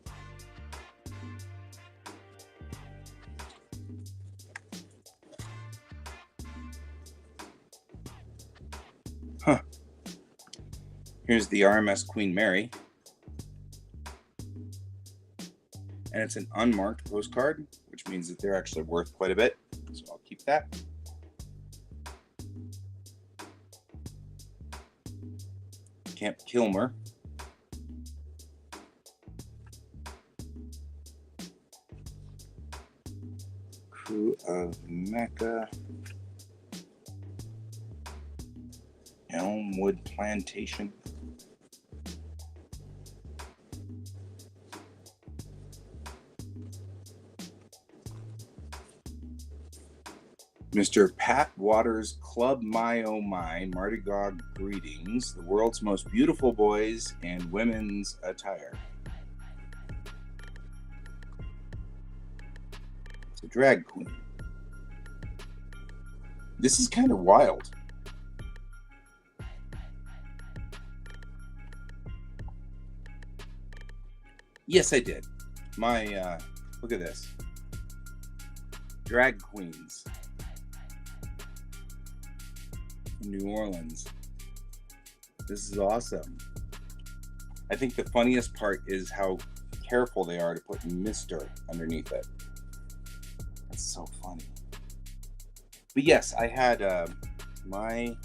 Here's the RMS Queen Mary. And it's an unmarked postcard, which means that they're actually worth quite a bit. So I'll keep that. Camp Kilmer. Crew of Mecca. Elmwood Plantation. Mr. Pat Waters Club My Oh My Mardi Gras greetings, the world's most beautiful boys and women's attire. It's a drag queen. This is kind of wild. Yes, I did. Look at this. Drag queens. New Orleans. This is awesome. I think the funniest part is how careful they are to put Mr. underneath it. That's so funny. But yes, I had my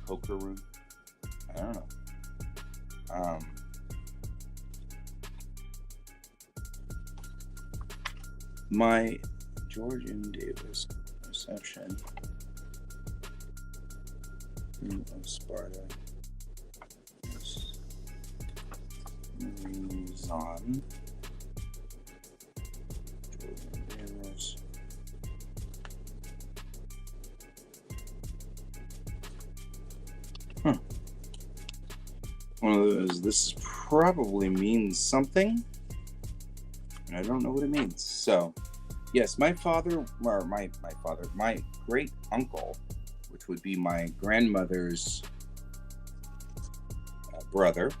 Coca room. I don't know. My George M. Davis reception. Of Sparta. Reason. One of those. This probably means something. And I don't know what it means. So, yes, my great uncle, which would be my grandmother's brother,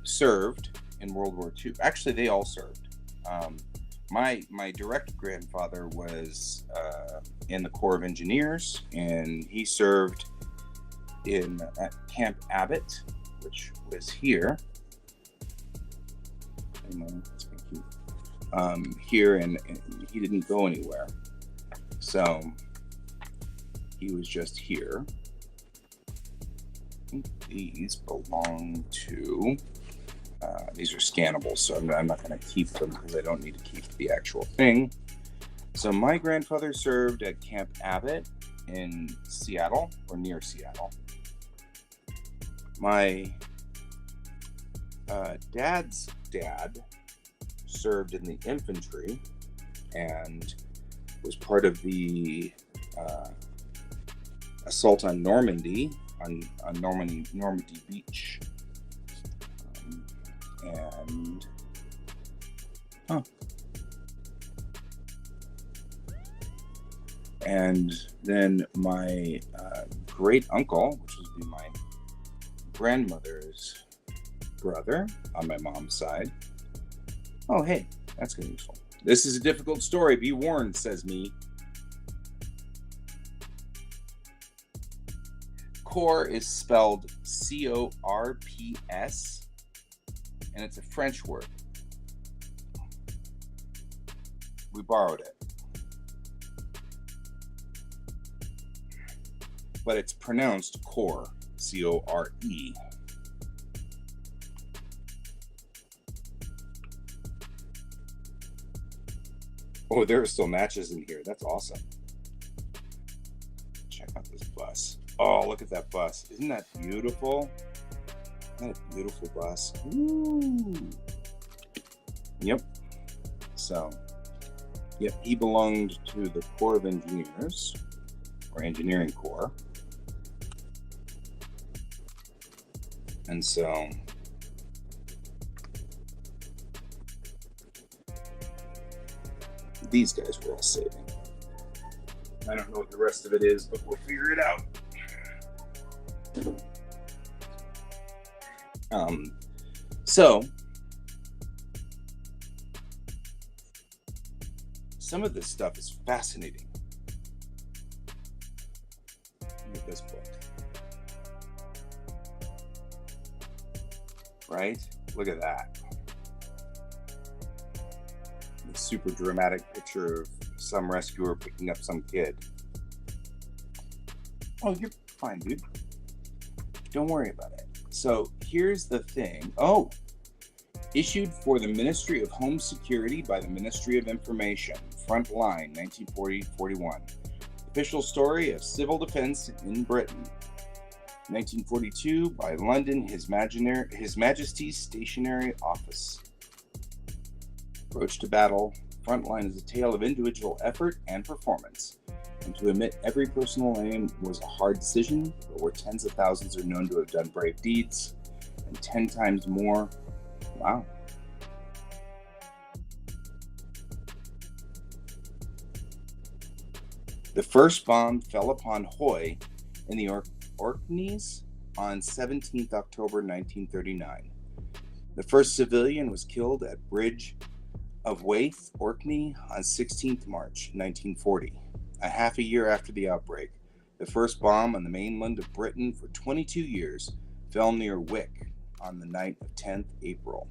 served in World War II. Actually, they all served. My direct grandfather was in the Corps of Engineers, and he served at Camp Abbott, which was here. That's pretty cute. here, and he didn't go anywhere. So he was just here. I think these belong to, these are scannable, so I'm not going to keep them because I don't need to keep the actual thing. So my grandfather served at Camp Abbott in Seattle, or near Seattle. My dad's dad served in the infantry and was part of the assault on Normandy, on Normandy Beach. And then my great uncle, which would be my grandmother's brother on my mom's side. Oh, hey, that's gonna be useful. This is a difficult story. Be warned, says me. Corps is spelled C-O-R-P-S, and it's a French word. We borrowed it. But it's pronounced core, C-O-R-E. Oh, there are still matches in here. That's awesome. Check out this bus. Oh, look at that bus. Isn't that beautiful? Isn't that a beautiful bus? Woo! Yep. So, yep, he belonged to the Corps of Engineers, or Engineering Corps. And so these guys were all saving. I don't know what the rest of it is, but we'll figure it out. So some of this stuff is fascinating. Look at this book. Right? Look at that. A super dramatic picture of some rescuer picking up some kid. Oh, you're fine, dude. Don't worry about it. So here's the thing. Oh, issued for the Ministry of Home Security by the Ministry of Information. Front line, 1940-41. Official story of civil defense in Britain. 1942 by London, His Majesty's Stationery Office. Approach to battle. Frontline is a tale of individual effort and performance. And to omit every personal name was a hard decision, but where tens of thousands are known to have done brave deeds, and 10 times more. Wow. The first bomb fell upon Hoy in the Orkneys on 17th October 1939. The first civilian was killed at Bridge of Waith, Orkney, on 16th March 1940. A half a year after the outbreak, the first bomb on the mainland of Britain for 22 years fell near Wick on the night of 10th April.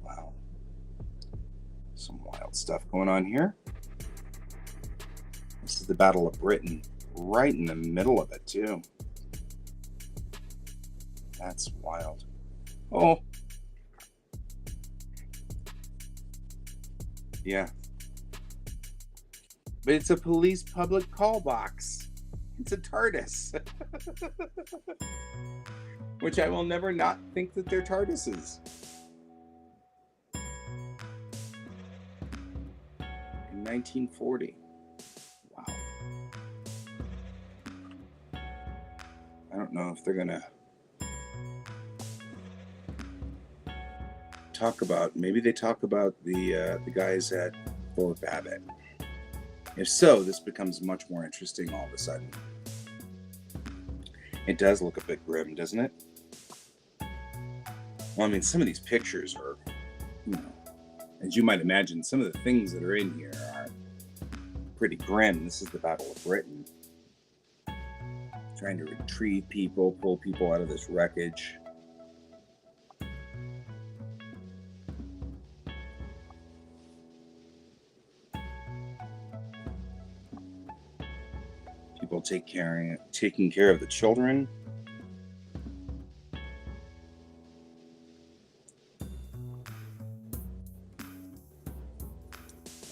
Wow. Some wild stuff going on here. This is the Battle of Britain, right in the middle of it, too. That's wild. Oh. Yeah. But it's a police public call box. It's a TARDIS. Which I will never not think that they're TARDISes. In 1940. Wow. I don't know if they're gonna talk about, maybe they talk about the guys at Fort Abbott. If so, this becomes much more interesting all of a sudden. It does look a bit grim, doesn't it? Well, I mean, some of these pictures are, as you might imagine, some of the things that are in here are pretty grim. This is the Battle of Britain. Trying to retrieve people, pull people out of this wreckage. people taking care of the children.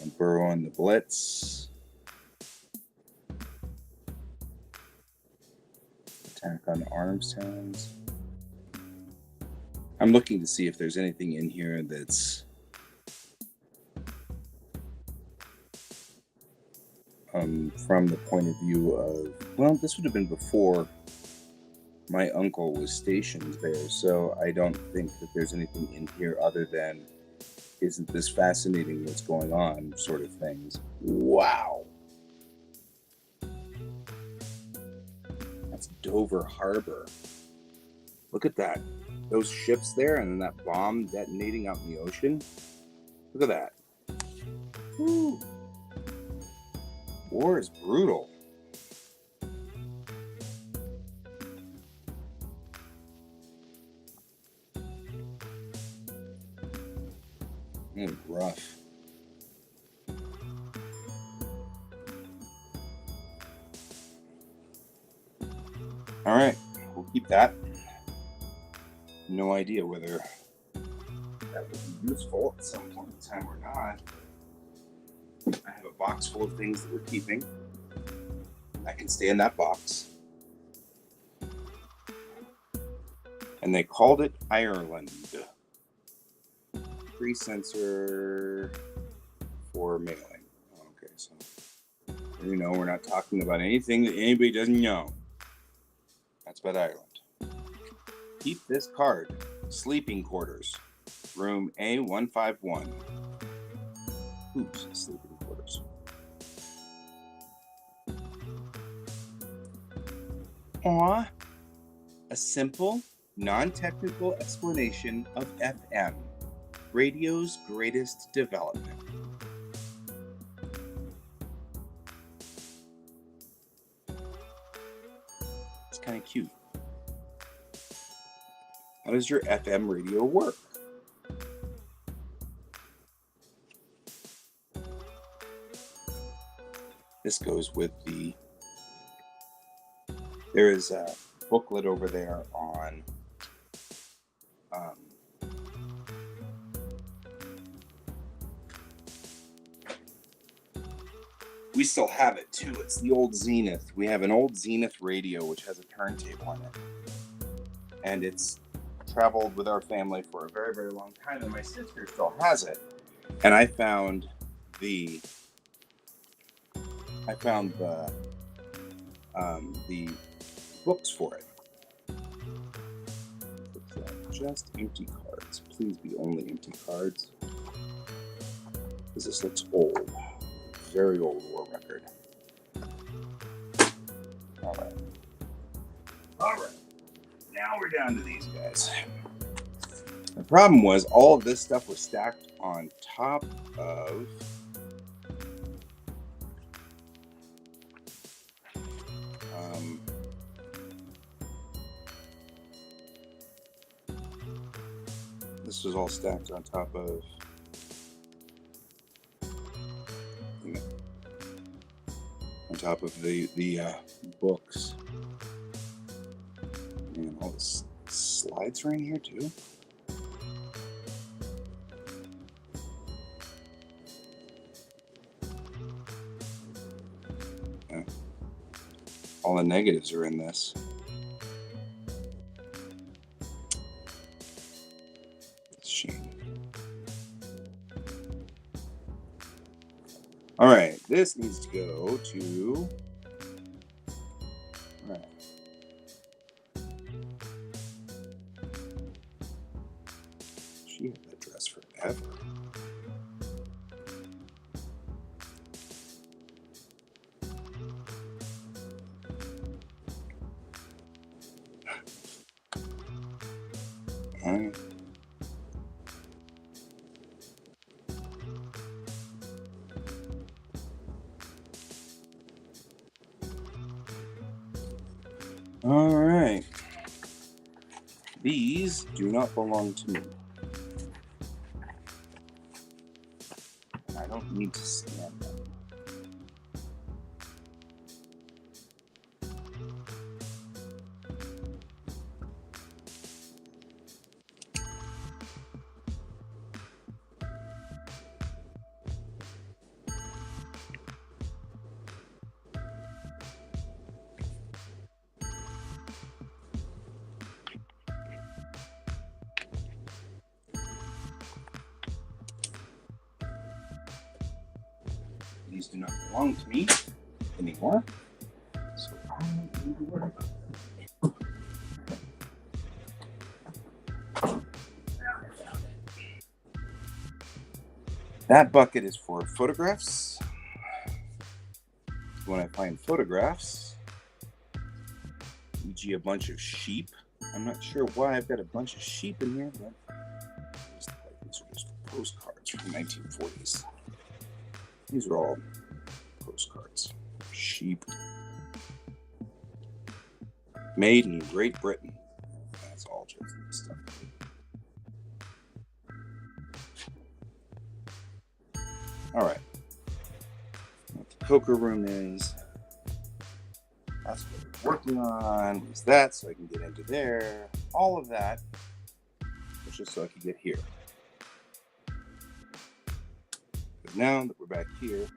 And Burrow and the Blitz. Attack on Armstowns. I'm looking to see if there's anything in here that's from the point of view of, well, this would have been before my uncle was stationed there, so I don't think that there's anything in here other than, isn't this fascinating what's going on sort of things. Wow. That's Dover Harbor. Look at that. Those ships there and then that bomb detonating out in the ocean. Look at that. Woo. War is brutal. Rough. All right, we'll keep that. No idea whether that will be useful at some point in time or not. I have a box full of things that we're keeping. I can stay in that box. And they called it Ireland. Free sensor for mailing. Okay, so you know we're not talking about anything that anybody doesn't know. That's about Ireland. Keep this card. Sleeping quarters. Room A151. Oops, sleeping quarters. Aw. A simple, non-technical explanation of FM. Radio's greatest development. It's kind of cute. How does your FM radio work? This goes with the... There is a booklet over there on... we still have it too. It's the old Zenith. We have an old Zenith radio which has a turntable on it. And it's traveled with our family for a very, very long time, and my sister still has it. And I found the books for it. Looks like just empty cards. Please be only empty cards. Because this looks old. Very old war record. All right. Now we're down to these guys. The problem was all of this stuff was stacked on top of this was all stacked on top of the books. And all the slides are in here too. Yeah. All the negatives are in this. Shame. All right, this needs to go to. All right. She had that dress forever. All right. All right. These do not belong to me. I don't need to scan them. do not belong to me anymore. So I don't need to worry about it. That bucket is for photographs. When I find photographs, e.g. a bunch of sheep. I'm not sure why I've got a bunch of sheep in here, but these are just postcards from the 1940s. These are all postcards. Sheep. Made in Great Britain. That's all just stuff. All right. What the poker room is. That's what we're working on. Is that so I can get into there? All of that was just so I could get here. Because now that we're back here,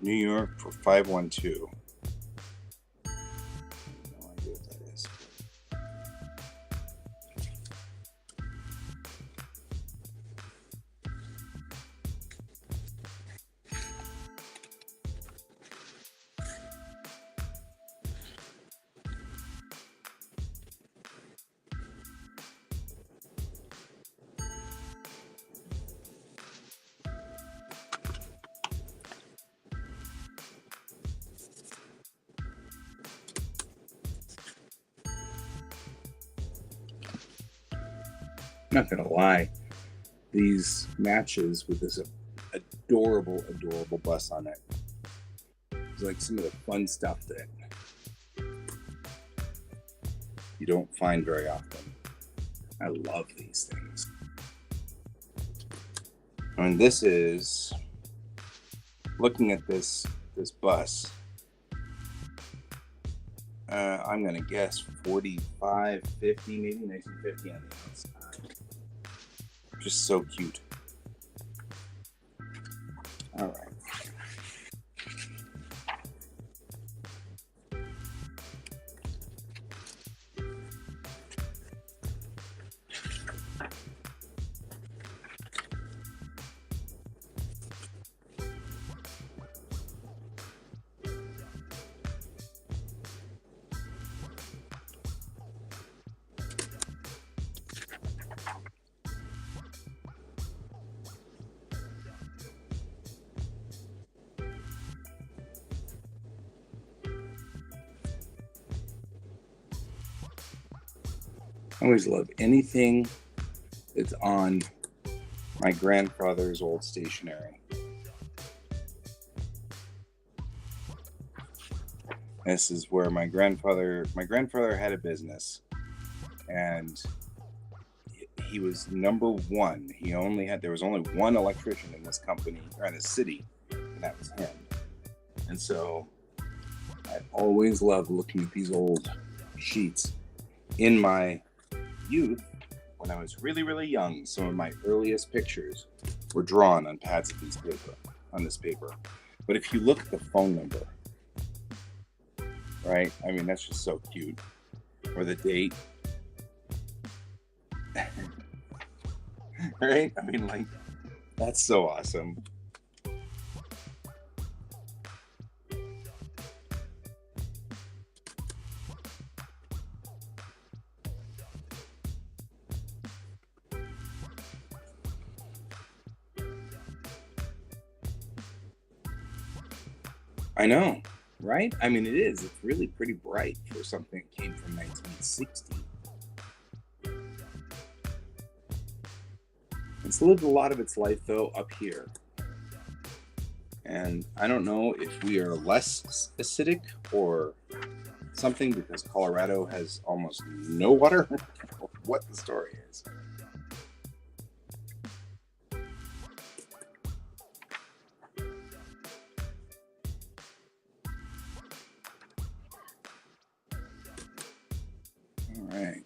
New York for 512. No idea what that is. Not gonna lie, these matches with this adorable bus on it. It's like some of the fun stuff that you don't find very often. I love these things. And this is looking at this bus. I'm gonna guess 45, 50, maybe 1950 on the outside. Just so cute. All right. I always love anything that's on my grandfather's old stationery. This is where my grandfather had a business, and he was number one. There was only one electrician in this company, or in this city, and that was him. And so I always loved looking at these old sheets. In my youth, when I was really, really young, some of my earliest pictures were drawn on pads of this paper. But if you look at the phone number, right? I mean, that's just so cute. Or the date. Right? I mean, like, that's so awesome. I know, right? I mean, it is. It's really pretty bright for something that came from 1960. It's lived a lot of its life, though, up here. And I don't know if we are less acidic or something because Colorado has almost no water, or what the story is. All right.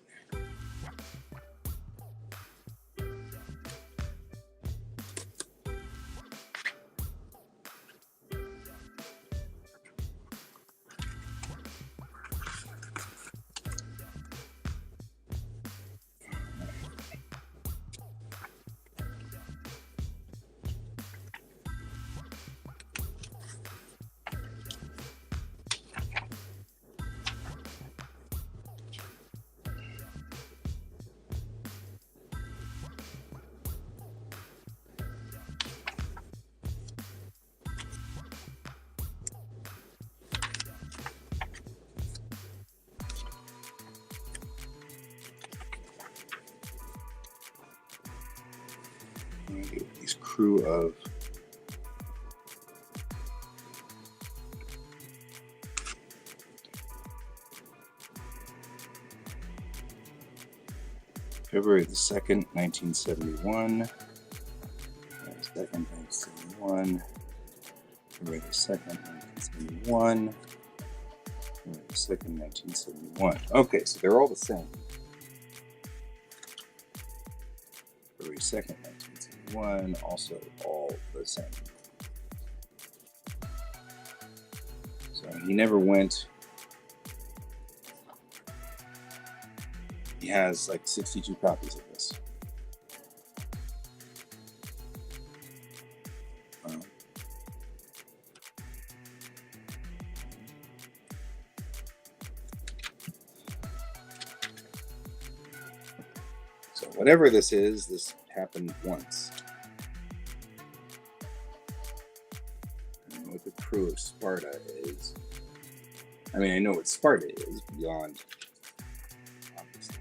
you. These crew of February the 2nd, 1971. February 2nd, 1971. February the 2nd, 1971. February the 2nd, 1971. Okay, so they're all the same. February 2nd, 1971, also all the same. So he never went. He has like 62 copies of this. So whatever this is, this happened once. I don't know what the crew of Sparta is. I mean, I know what Sparta is beyond, obviously.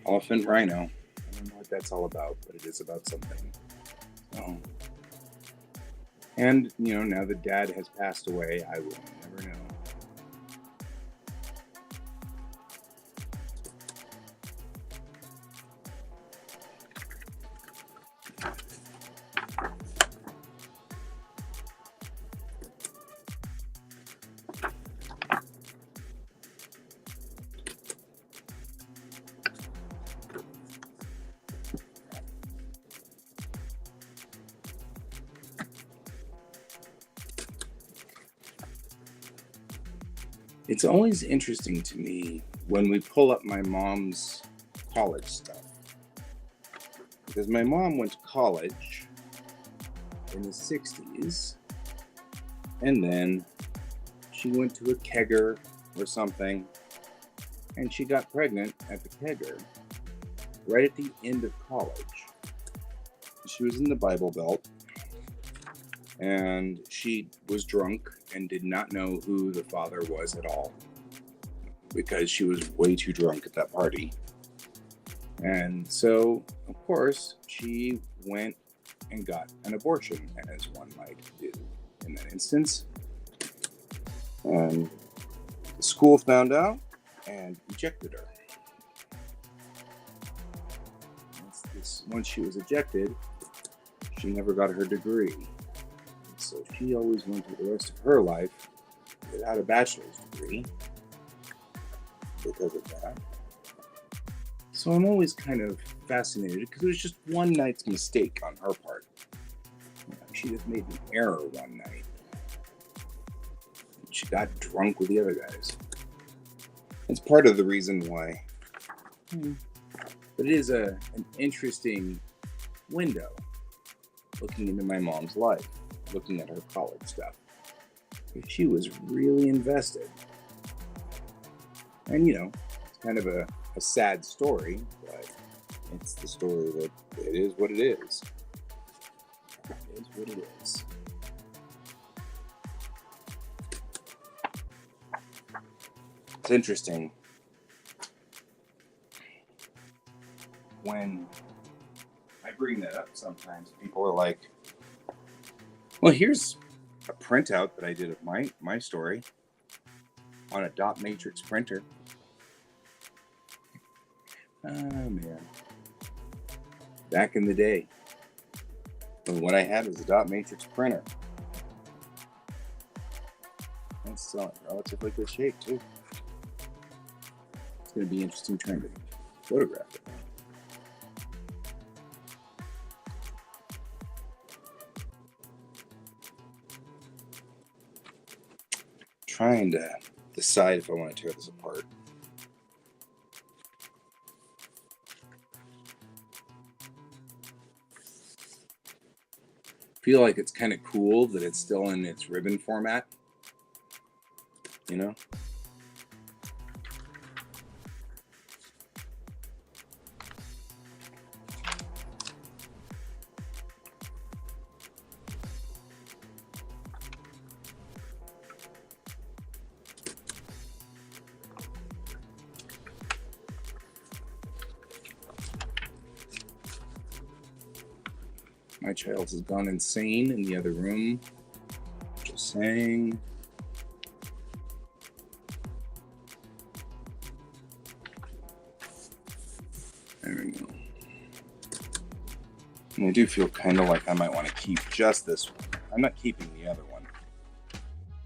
Elephant rhino. I don't know what that's all about, but it is about something. So, and now that Dad has passed away, I will never know. It's always interesting to me when we pull up my mom's college stuff. Because my mom went to college in the 60s, and then she went to a kegger or something, and she got pregnant at the kegger right at the end of college. She was in the Bible Belt, and she was drunk and did not know who the father was at all because she was way too drunk at that party. And so, of course, she went and got an abortion, as one might do in that instance. And the school found out and ejected her. Once she was ejected, she never got her degree. So she always went through the rest of her life without a bachelor's degree because of that. So I'm always kind of fascinated because it was just one night's mistake on her part. She just made an error one night. She got drunk with the other guys. It's part of the reason why. But it is an interesting window looking into my mom's life, looking at her college stuff. She was really invested. And, it's kind of a sad story, but it's the story that it is what it is. It is what it is. It's interesting when I bring that up sometimes, people are like, well, here's a printout that I did of my story on a dot matrix printer. Oh, man. Back in the day, when what I had was a dot matrix printer. And it's still in relatively good shape, too. It's going to be interesting trying to photograph it. trying to decide if I want to tear this apart. Feel like it's kind of cool that it's still in its ribbon format, you know? My child has gone insane in the other room. Just saying. There we go. And I do feel kind of like I might want to keep just this one. I'm not keeping the other one.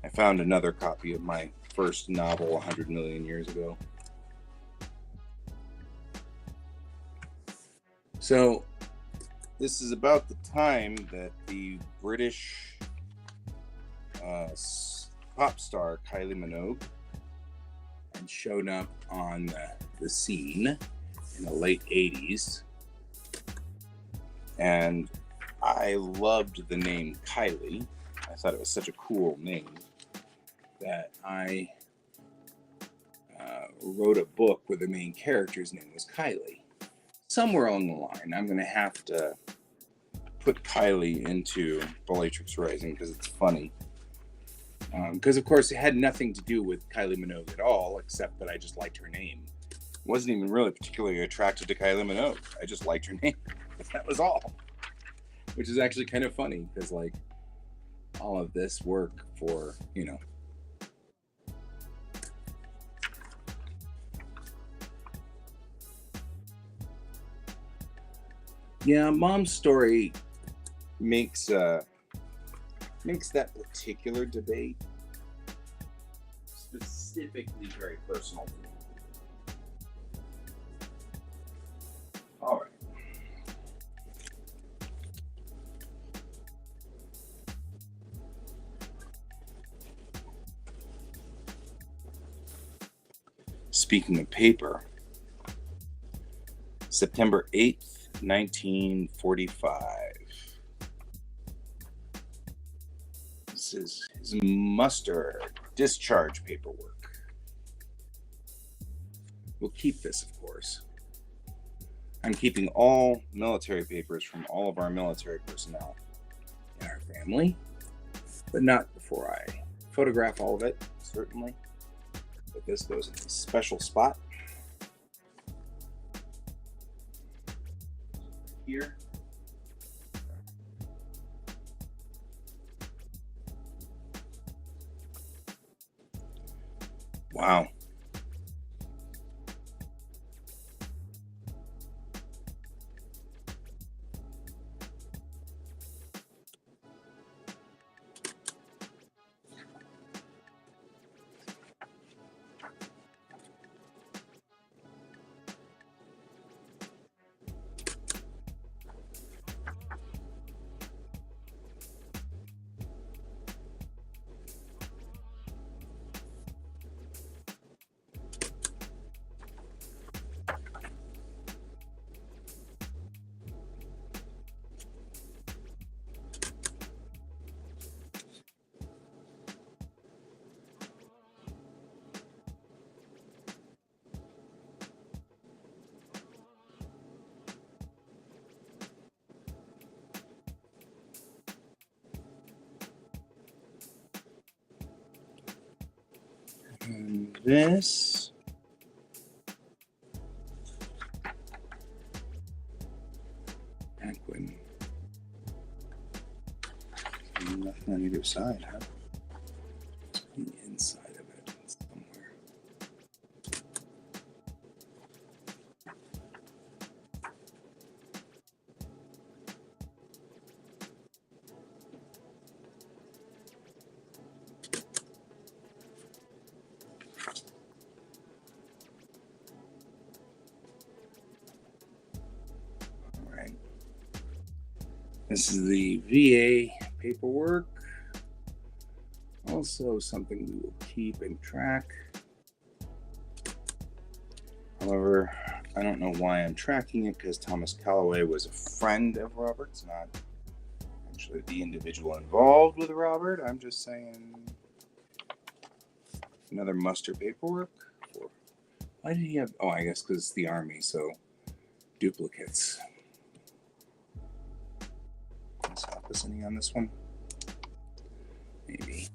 I found another copy of my first novel 100 million years ago. So, this is about the time that the British pop star Kylie Minogue had shown up on the scene in the late 80s. And I loved the name Kylie. I thought it was such a cool name that I wrote a book where the main character's name was Kylie. Somewhere along the line, I'm going to have to put Kylie into Bellatrix Rising because it's funny. Because, of course, it had nothing to do with Kylie Minogue at all, except that I just liked her name. Wasn't even really particularly attracted to Kylie Minogue. I just liked her name. That was all. Which is actually kind of funny because, like, all of this work for, you know. Yeah, Mom's Story makes that particular debate specifically very personal to me. All right. Speaking of paper, September 8th, 1945. This is his muster discharge paperwork. We'll keep this, of course. I'm keeping all military papers from all of our military personnel in our family, but not before I photograph all of it, certainly. But this goes in a special spot here. Wow. And this back when nothing on either side, huh? It's on the inside of it somewhere. This is the VA paperwork. also something we will keep and track. However, I don't know why I'm tracking it, because Thomas Calloway was a friend of Robert's, not actually the individual involved with Robert. I'm just saying another muster paperwork. Why did he have... Oh, I guess because it's the Army, so duplicates. Let's stop listening on this one. Maybe.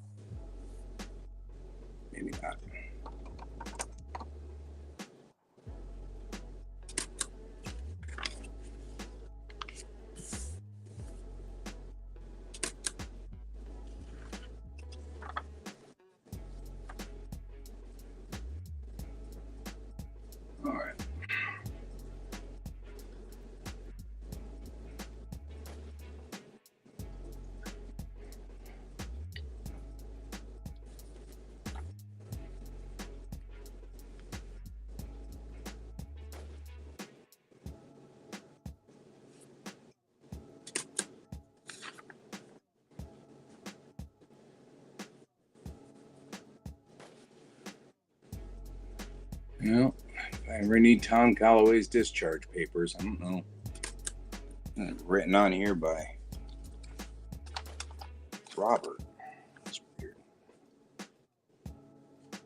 Maybe not. All right. Well, if I ever need Tom Calloway's discharge papers, I don't know. Written on here by Robert. That's weird.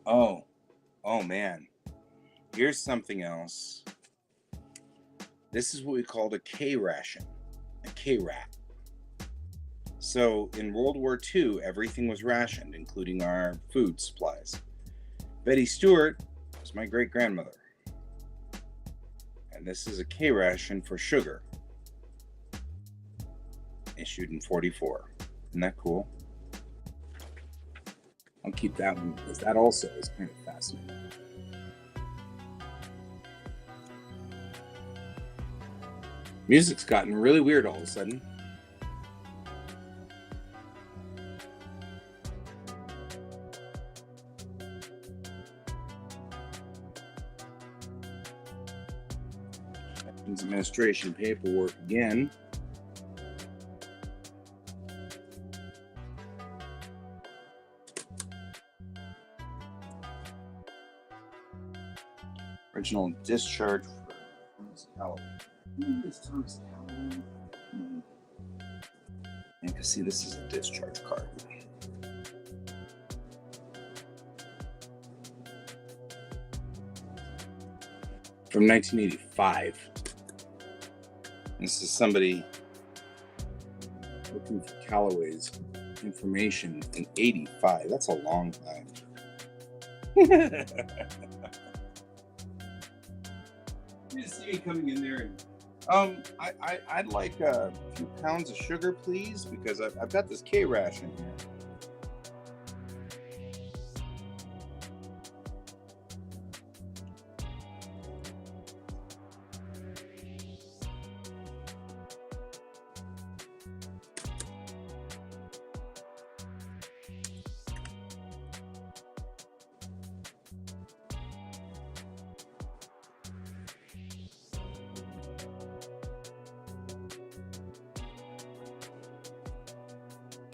Oh man. Here's something else. This is what we called a K ration, a K rat. So in World War II, everything was rationed, including our food supplies. Betty Stewart was my great grandmother. And this is a K ration for sugar, issued in 44. Isn't that cool? I'll keep that one because that also is kind of fascinating. Music's gotten really weird all of a sudden. Veterans Administration paperwork again. Original discharge for Thomas Calloway. This Thomas Calloway. You can see this is a discharge card. From 1985. This is somebody looking for Calloway's information in 85. That's a long time. You just see me coming in there and I'd like a few pounds of sugar, please, because I've got this K ration here.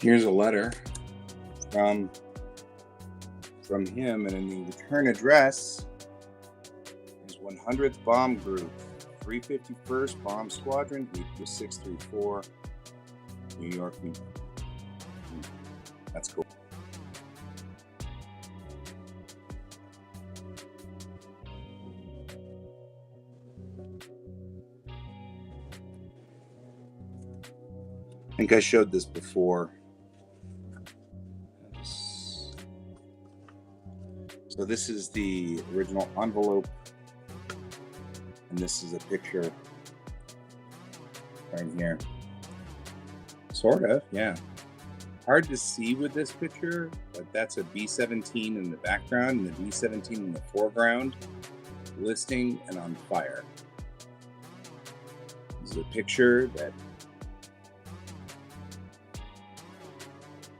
Here's a letter from him, and in the return address is 100th Bomb Group, 351st Bomb Squadron, 634, New York, New York. That's cool. I think I showed this before. So this is the original envelope, and this is a picture right here. Sort of, yeah. Hard to see with this picture, but that's a B-17 in the background and the B-17 in the foreground, listing and on fire. This is a picture that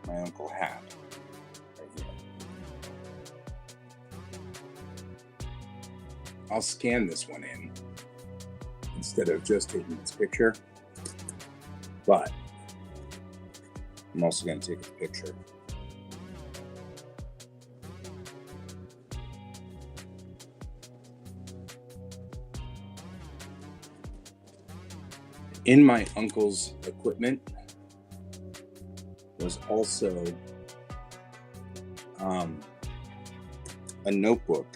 my uncle had. I'll scan this one in instead of just taking this picture, but I'm also going to take a picture In my uncle's equipment was also a notebook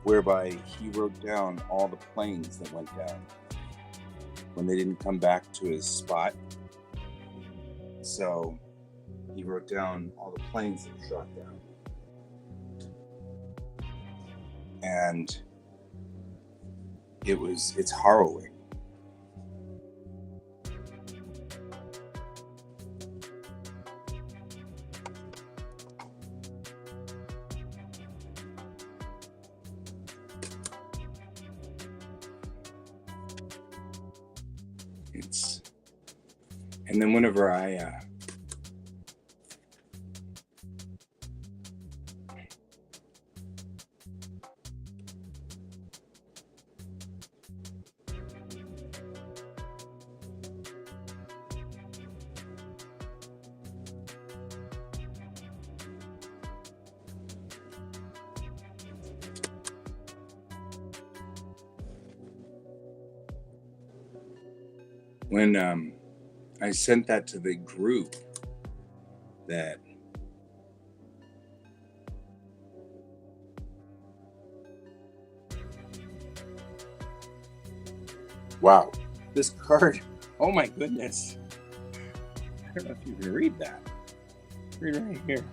whereby he wrote down all the planes that went down when they didn't come back to his spot. So he wrote down all the planes that were shot down. And it's harrowing. And then whenever when I sent that to the group, that wow, this card, oh my goodness, I don't know if you can read that. Read right here.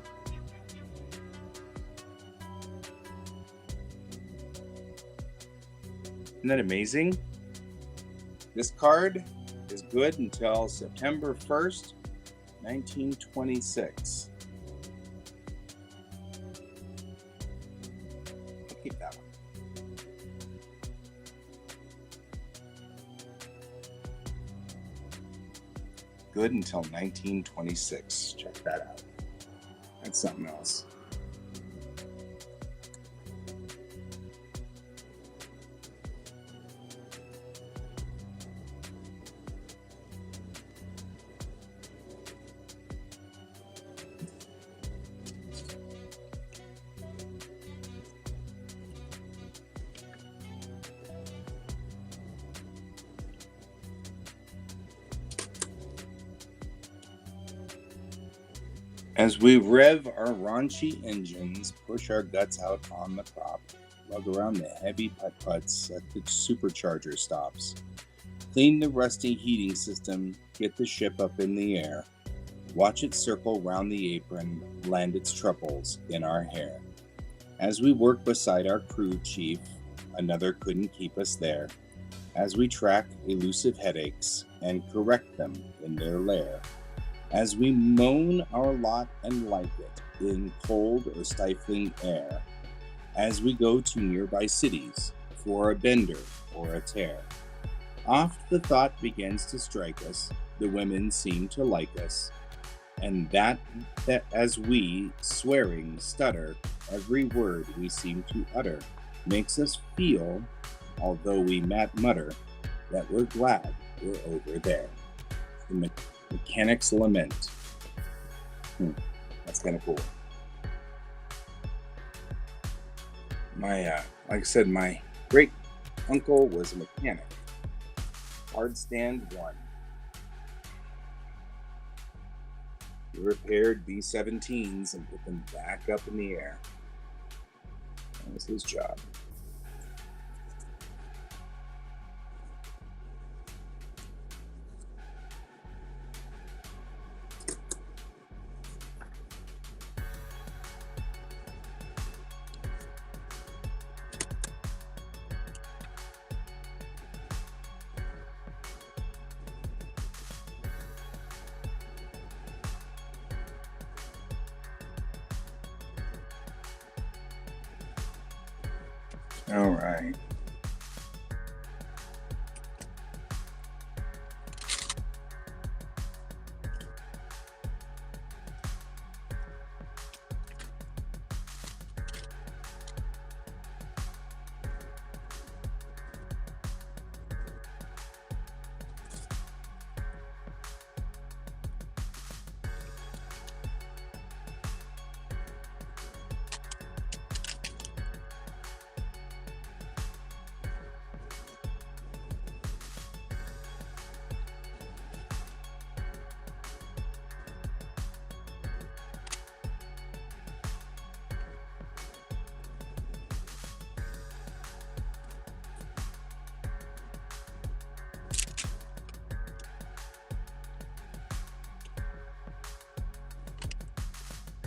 Isn't that amazing? This card is good until September 1st, 1926. I'll keep that one. Good until 1926. Check that out. That's something else. As we rev our raunchy engines, push our guts out on the crop, lug around the heavy putt-putts at the supercharger stops, clean the rusty heating system, get the ship up in the air, watch it circle round the apron, land its troubles in our hair. As we work beside our crew chief, another couldn't keep us there, as we track elusive headaches and correct them in their lair. As we moan our lot and like it in cold or stifling air, as we go to nearby cities for a bender or a tear. Oft the thought begins to strike us, the women seem to like us, and that as we, swearing, stutter, every word we seem to utter, makes us feel, although we mutter, that we're glad we're over there. The Mechanic's Lament. That's kind of cool. My, like I said, my great uncle was a mechanic. Hard stand 1. He repaired B-17s and put them back up in the air. That was his job. All right.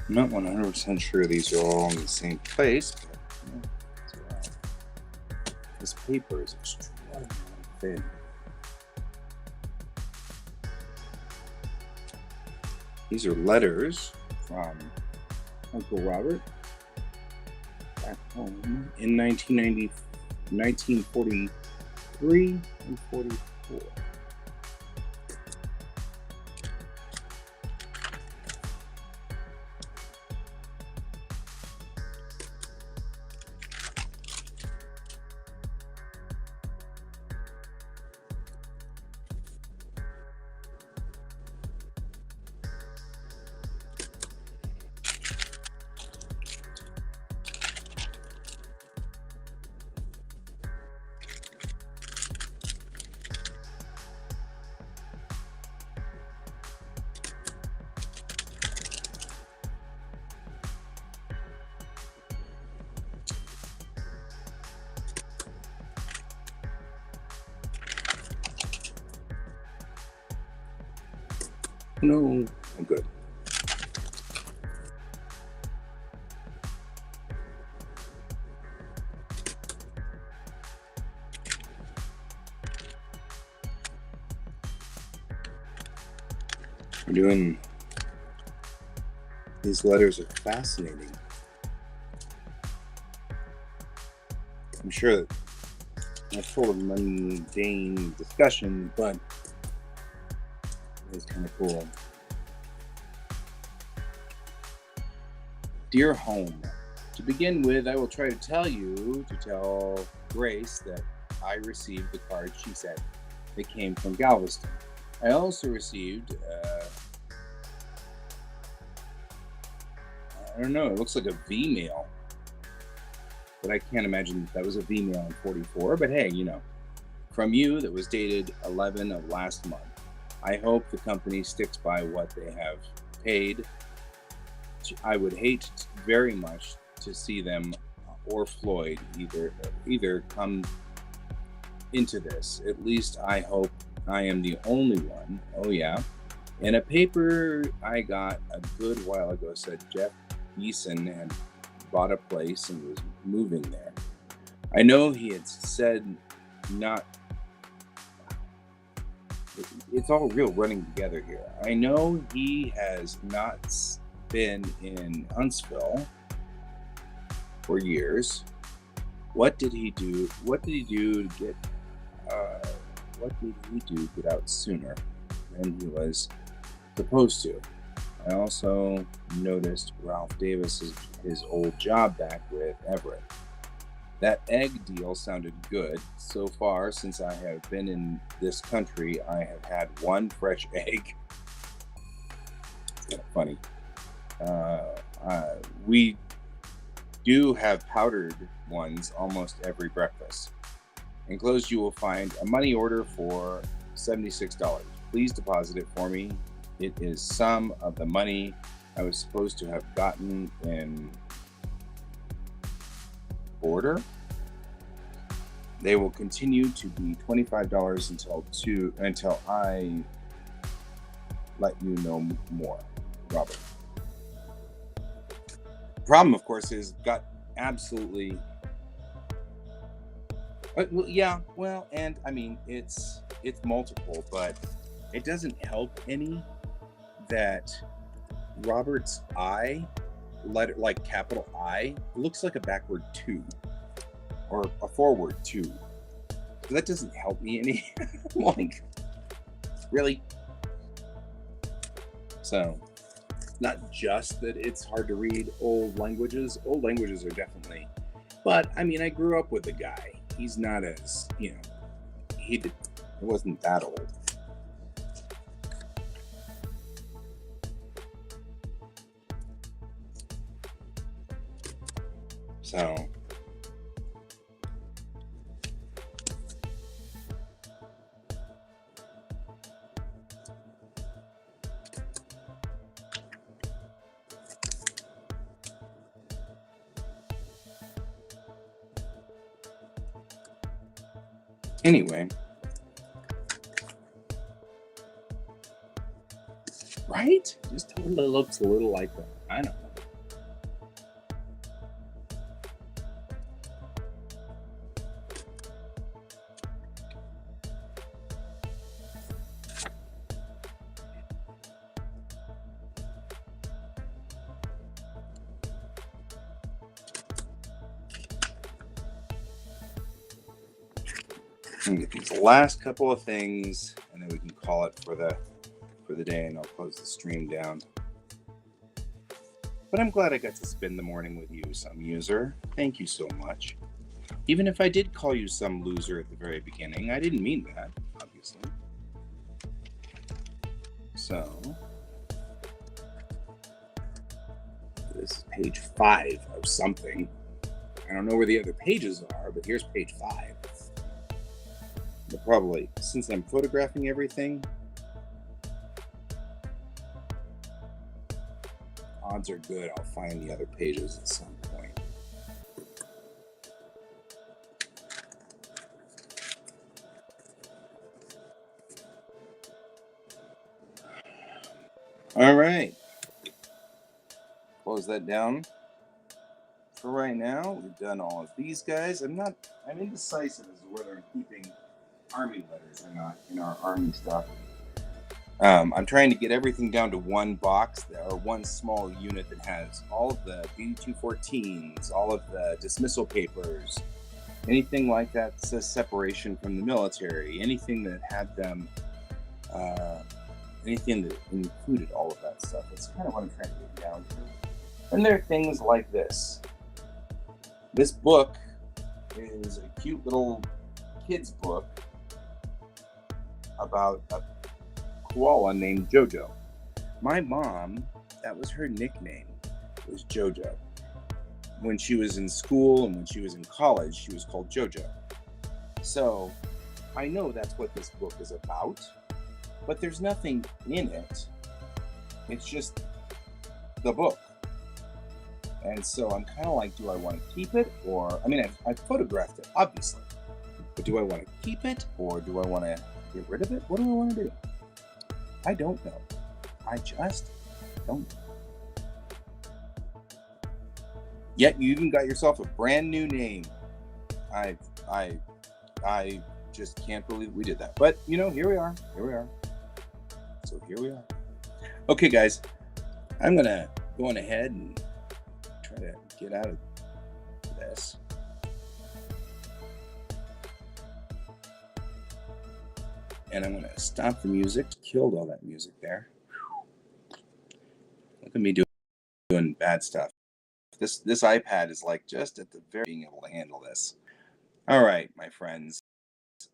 I'm not 100% sure these are all in the same place, but this paper is extraordinarily thin. These are letters from Uncle Robert back home in 1943 and 44. No, I'm good. We're doing. These letters are fascinating. I'm sure that that's sort of mundane discussion, but it's kind of cool. Dear home, to begin with, I will try to tell Grace that I received the card she said that came from Galveston. I also received, I don't know, it looks like a V-mail. But I can't imagine that was a V-mail in 44. But hey, from you that was dated 11 of last month. I hope the company sticks by what they have paid. I would hate very much to see them or Floyd either come into this. At least I hope I am the only one. Oh yeah. In a paper I got a good while ago said Jeff Eason had bought a place and was moving there. I know he had said not. It's all real running together here. I know he has not been in Huntsville for years. What did he do? What did he do to get? What did he do to get out sooner than he was supposed to? I also noticed Ralph Davis his old job back with Everett. That egg deal sounded good. So far, since I have been in this country, I have had one fresh egg. It's kind of funny. We do have powdered ones almost every breakfast. Enclosed, you will find a money order for $76. Please deposit it for me. It is some of the money I was supposed to have gotten in order. They will continue to be $25 until I let you know more, Robert. Problem, of course, is got absolutely. And I mean it's multiple, but it doesn't help any that Robert's I, letter like capital I, looks like a backward 2 or a forward 2. So that doesn't help me any. Like, really? So, not just that it's hard to read old languages. Old languages are definitely. But I mean, I grew up with the guy. He's not as, it wasn't that old. So, anyway, right? Just totally looks a little like that. I don't know. And get these last couple of things, and then we can call it for the day, and I'll close the stream down. But I'm glad I got to spend the morning with you, some user. Thank you so much. Even if I did call you some loser at the very beginning, I didn't mean that, obviously. So, this is page 5 of something. I don't know where the other pages are, but here's page 5. But probably, since I'm photographing everything, odds are good I'll find the other pages at some point. All right. Close that down. For right now, we've done all of these guys. I'm indecisive as to whether I'm keeping Army letters or not in our Army stuff. I'm trying to get everything down to one box or one small unit that has all of the BD-214s, all of the dismissal papers, anything like that says separation from the military, anything that had them, anything that included all of that stuff. That's kind of what I'm trying to get down to. And there are things like this. This book is a cute little kid's book about a koala named Jojo. My mom, that was her nickname, was Jojo. When she was in school and when she was in college, she was called Jojo. So I know that's what this book is about, but there's nothing in it. It's just the book. And so I'm kind of like, do I want to keep it? Or, I mean, I've photographed it, obviously. But do I want to keep it? Or do I want to get rid of it? What do I want to do? I don't know. I just don't know. Yet you even got yourself a brand new name. I just can't believe we did that. But, you know, here we are. So here we are. Okay, guys. I'm going to go on ahead and try to get out of this. And I'm going to stop the music. Killed all that music there. Look at me doing bad stuff. This iPad is like just at the very being able to handle this. All right, my friends.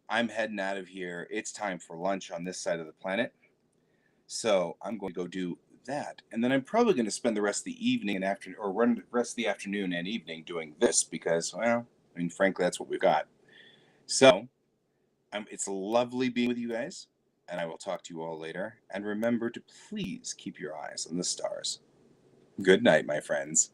I'm heading out of here. It's time for lunch on this side of the planet. So I'm going to go do that. And then I'm probably going to spend the rest of the evening and run the rest of the afternoon and evening doing this because, well, I mean, frankly, that's what we've got. So it's lovely being with you guys, and I will talk to you all later. And remember to please keep your eyes on the stars. Good night, my friends.